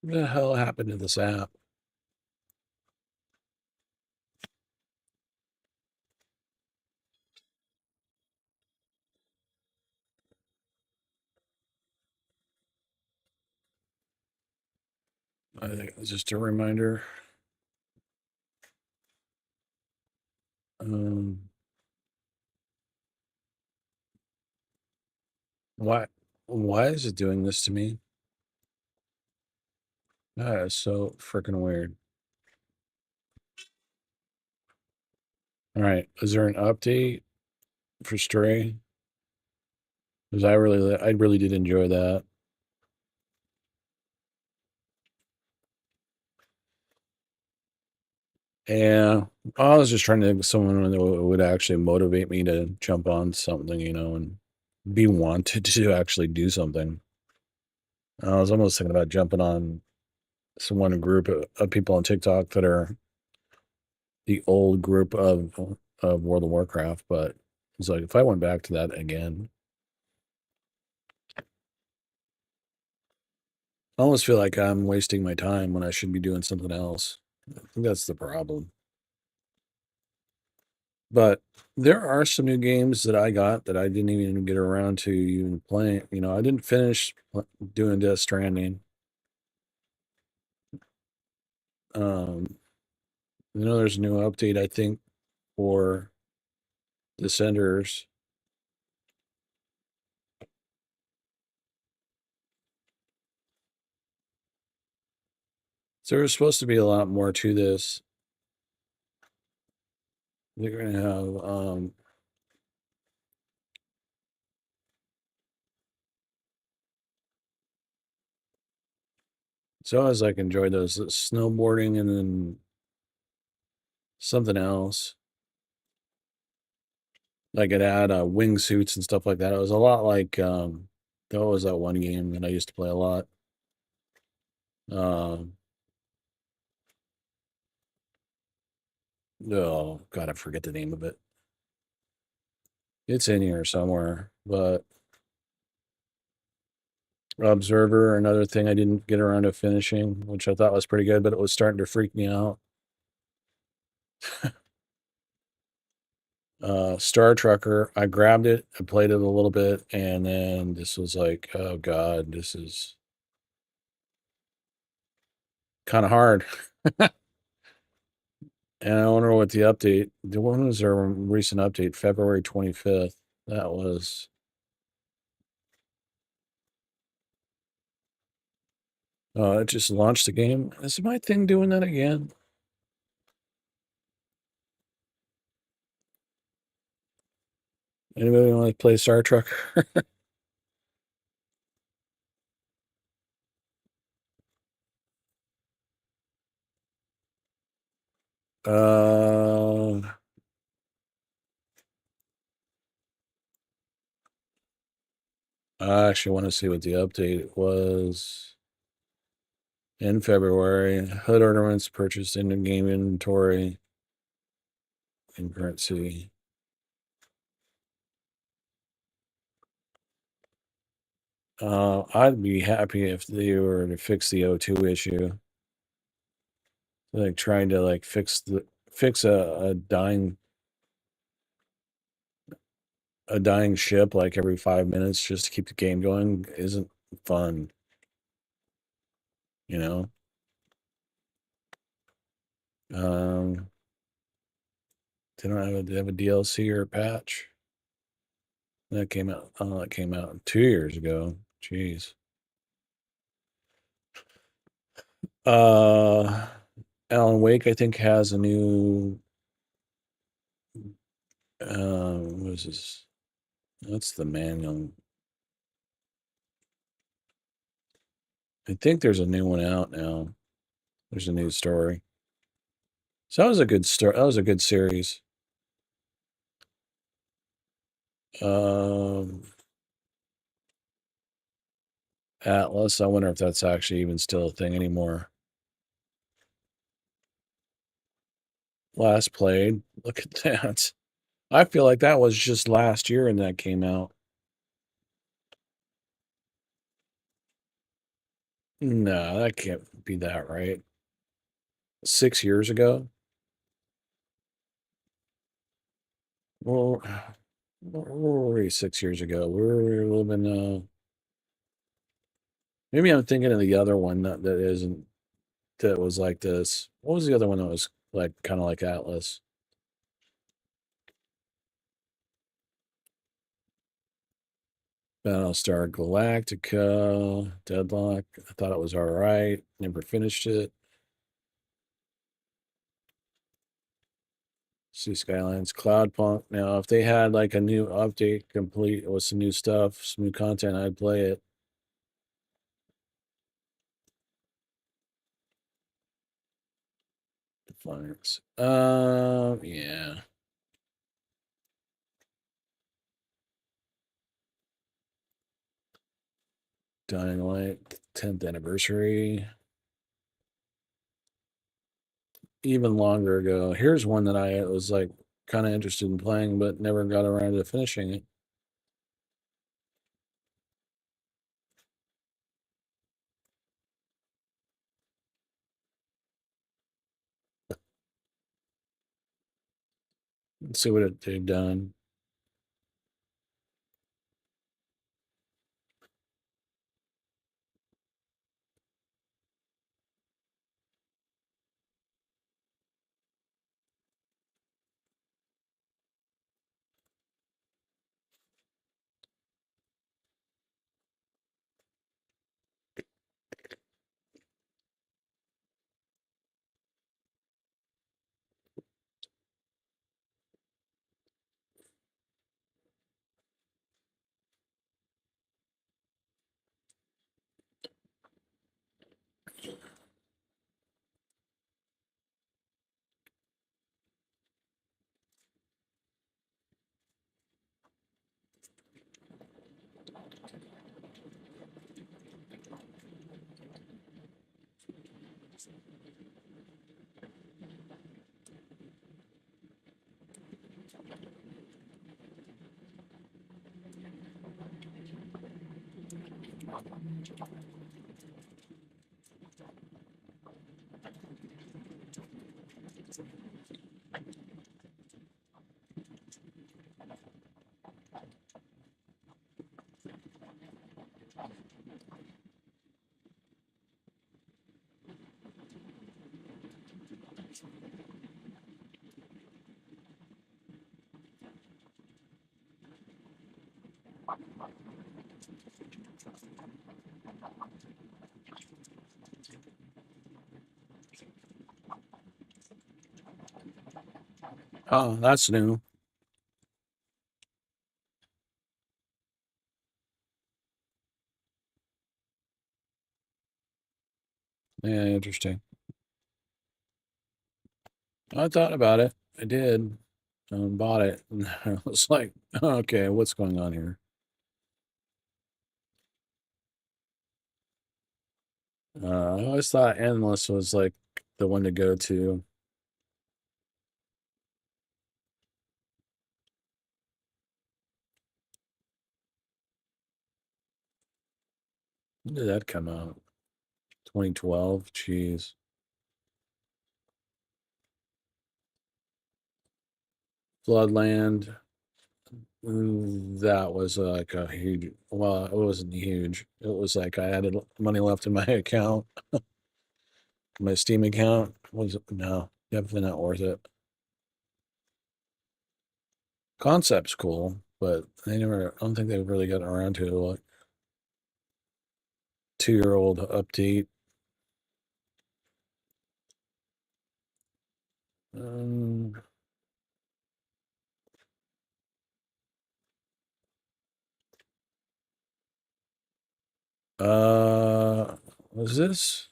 what the hell happened to this app? I think it's just a reminder. Um why why is it doing this to me? That is so freaking weird. All right, is there an update for Stray? Because I really did enjoy that. Yeah, I was just trying to think of someone that would actually motivate me to jump on something, and be wanted to actually do something. I was almost thinking about jumping on some one group of people on TikTok that are the old group of World of Warcraft, but it's like if I went back to that again, I almost feel like I'm wasting my time when I should be doing something else. I think that's the problem. But there are some new games that I got that I didn't even get around to even playing. I didn't finish doing Death Stranding. Um, there's a new update, I think, for Descenders. So there's supposed to be a lot more to this. They're going to have, so I was like enjoyed those snowboarding and then something else. Like it had wingsuits and stuff like that. It was a lot like that was that one game that I used to play a lot. Um, oh God, I forget the name of it. It's in here somewhere, but Observer, another thing I didn't get around to finishing, which I thought was pretty good, but it was starting to freak me out. Star Trucker, I grabbed it, I played it a little bit, and then this was like, oh God, this is kind of hard. And I wonder what the one was a recent update, February 25th. That was, it just launched the game. Is my thing doing that again? Anybody want to play Star Trek? uh, I actually want to see what the update was in February. Hood ornaments purchased in the game inventory in currency. I'd be happy if they were to fix the O2 issue. Like trying to like fix a dying ship like every 5 minutes just to keep the game going isn't fun. You know? They have a DLC or a patch? That came out. Oh, that came out 2 years ago. Jeez. Uh, Alan Wake, I think, has a new. What is this? That's the manual. I think there's a new one out now. There's a new story. So that was a good story. That was a good series. Um, Atlas. I wonder if that's actually even still a thing anymore. Last played. Look at that. I feel like that was just last year and that came out. No, that can't be that right. 6 years ago? Well, where were we 6 years ago? We were living. Maybe I'm thinking of the other one that isn't. That was like this. What was the other one that was like kind of like Atlas? Battlestar Galactica, Deadlock. I thought it was all right. Never finished it. Sea Skylines, Cloudpunk. Now, if they had like a new update complete with some new stuff, some new content, I'd play it. Defiance. Yeah. Dying Light, 10th anniversary. Even longer ago. Here's one that I was like kind of interested in playing, but never got around to finishing it. Let's see what they've done. Oh, that's new. Yeah, interesting. I thought about it. I did. Bought it. And I was like, okay, what's going on here? I always thought Endless was like the one to go to. When did that come out? 2012? Jeez. Floodland. That was like a huge, well, it wasn't huge. It was like I had money left in my account. My Steam account was, no, definitely not worth it. Concept's cool, but I don't think they've really gotten around to it. Like 2-year-old update. Um, was this?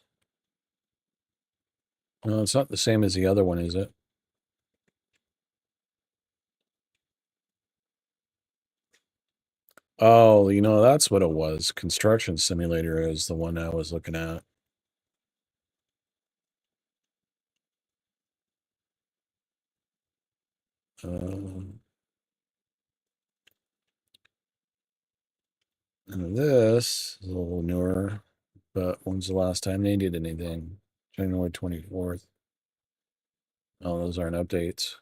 No, it's not the same as the other one, is it? Oh, that's what it was. Construction Simulator is the one I was looking at. Um, and this is a little newer, but when's the last time they did anything? January 24th. Oh, those aren't updates.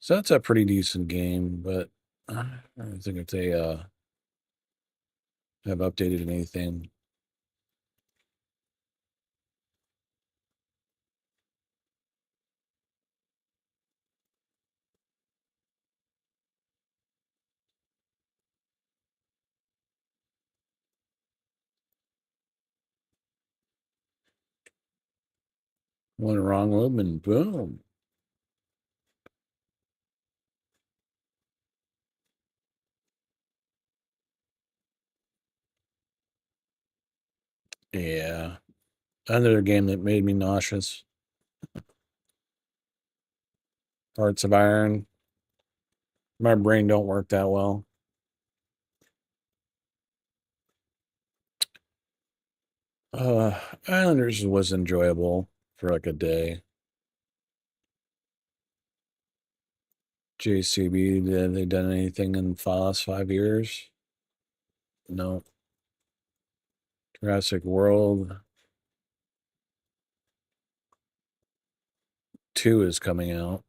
So that's a pretty decent game, but I don't think if they have updated anything. One wrong move and boom. Yeah. Another game that made me nauseous. Hearts of Iron. My brain don't work that well. Islanders was enjoyable for like a day. JCB, have they done anything in the last 5 years? No. Jurassic World 2 is coming out.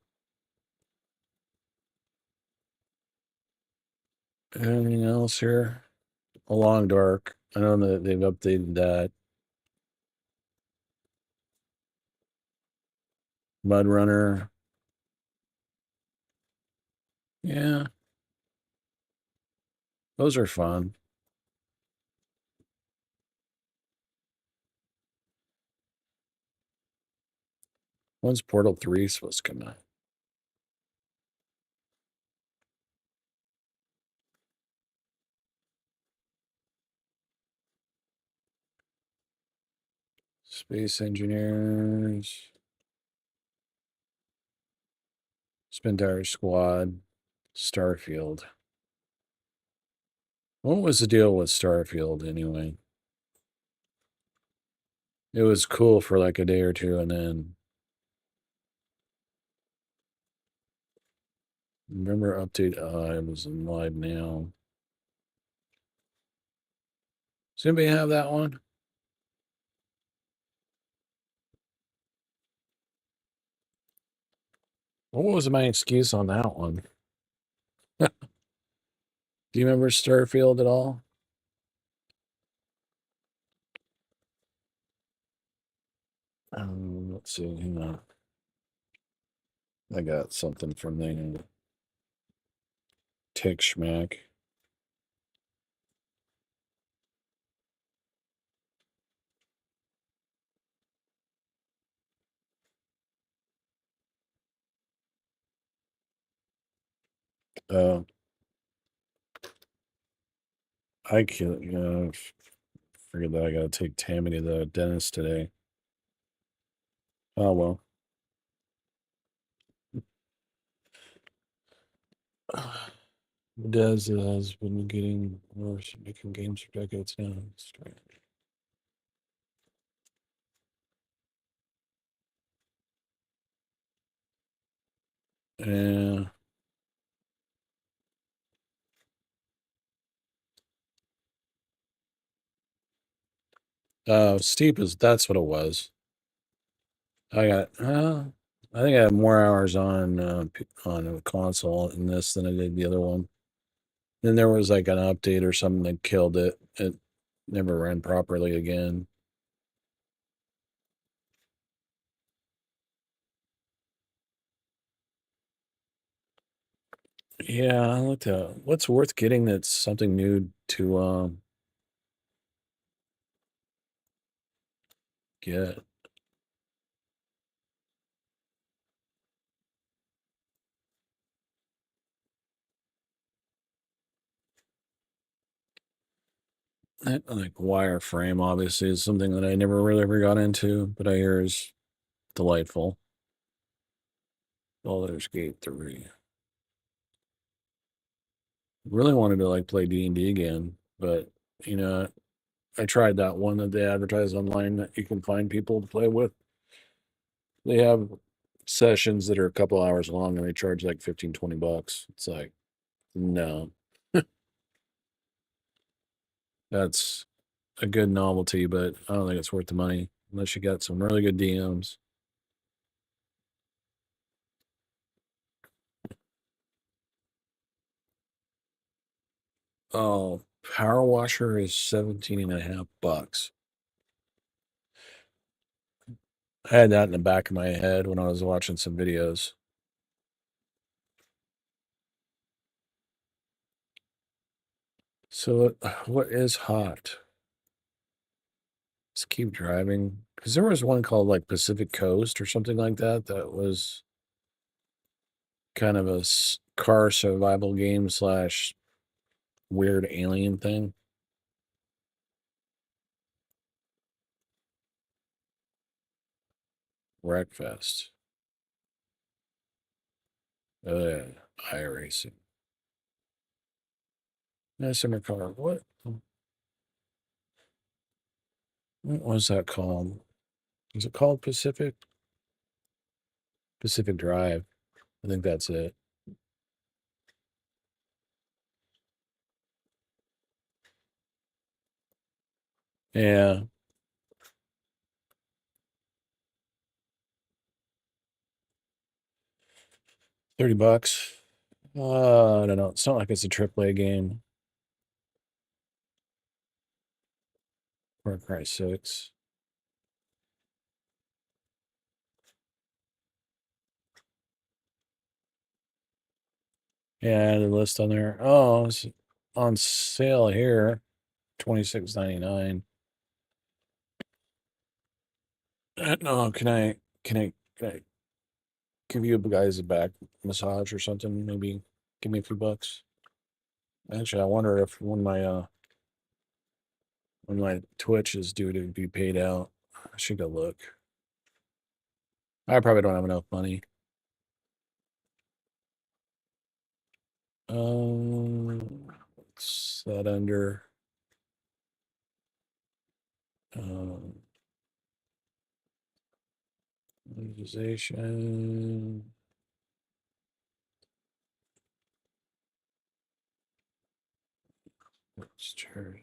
Anything else here? A Long Dark. I know that they've updated that. Mud Runner. Yeah. Those are fun. When's Portal 3 supposed to come out? Space Engineers. Spintire Squad. Starfield. What was the deal with Starfield anyway? It was cool for like a day or two, and then remember update. It was in live now. Does anybody have that one? What was my excuse on that one? Do you remember Starfield at all? Let's see. Hang on. I got something from the Tick Schmack. Uh, I can't, forget that I gotta take Tammy to the dentist today. Oh well. Dez has been getting worse, making games for decades now. It's great. Yeah. Steep that's what it was. I got, I think I have more hours on a console in this than I did the other one. Then there was like an update or something that killed it. It never ran properly again. Yeah, I looked at what's worth getting that's something new to get. Like wireframe, obviously, is something that I never really ever got into, but I hear is delightful. Baldur's Gate 3. Really wanted to like play D&D again, but you know, I tried that one that they advertise online that you can find people to play with. They have sessions that are a couple hours long and they charge like 15, 20 bucks. It's like, no. That's a good novelty, but I don't think it's worth the money unless you got some really good DMs. Oh, Power Washer is 17.5 bucks. I had that in the back of my head when I was watching some videos. So, what is hot? Let's keep driving. Because there was one called like Pacific Coast or something like that that was kind of a car survival game slash weird alien thing. Wreckfest. iRacing. Summer car. What was that called? Is it called Pacific? Pacific Drive. I think that's it. Yeah. 30 bucks. I don't know. It's not like it's a AAA game. Far Cry 6. Yeah, the list on there. Oh, it's on sale here. $26.99. No, can I give you guys a back massage or something? Maybe give me a few bucks. Actually, I wonder if when my Twitch is due to be paid out, I should go look. I probably don't have enough money. What's that under? Monetization. Let's turn.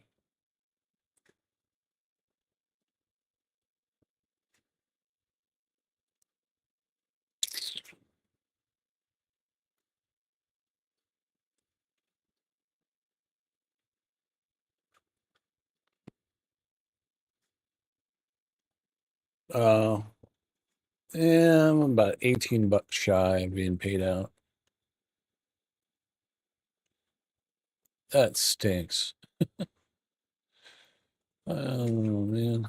Yeah, I'm about 18 bucks shy of being paid out. That stinks. Oh man.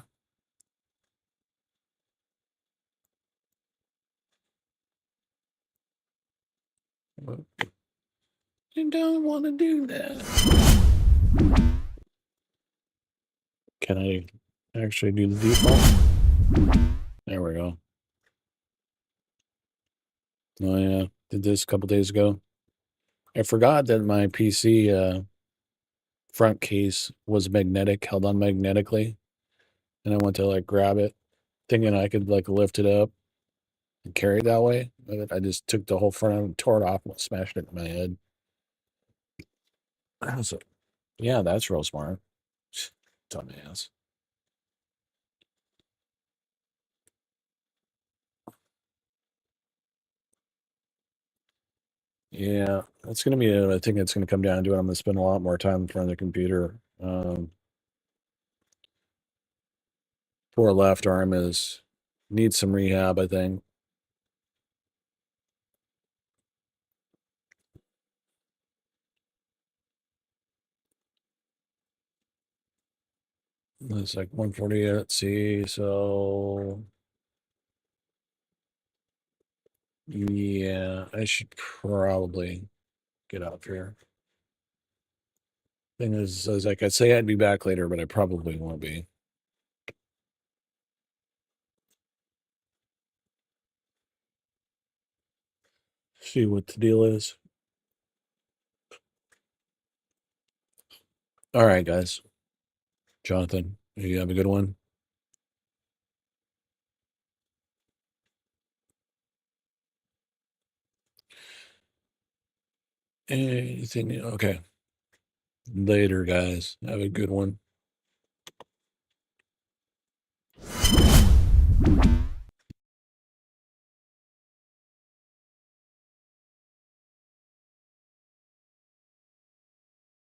You don't want to do that. Can I actually do the default? There we go. Oh yeah, did this a couple days ago. I forgot that my PC front case was magnetic, held on magnetically, and I went to like grab it, thinking I could like lift it up and carry it that way. But I just took the whole front and tore it off and smashed it in my head. So, yeah, that's real smart. Dumbass. Yeah, that's gonna be. I think it's gonna come down to it. I'm gonna spend a lot more time in front of the computer. Poor left arm needs some rehab, I think. It's like 140. Let's see. So yeah, I should probably get out here. Thing is like I'd say I'd be back later, but I probably won't be. See what the deal is. All right, guys. Jonathan, you have a good one. Anything? Okay. Later, guys. Have a good one.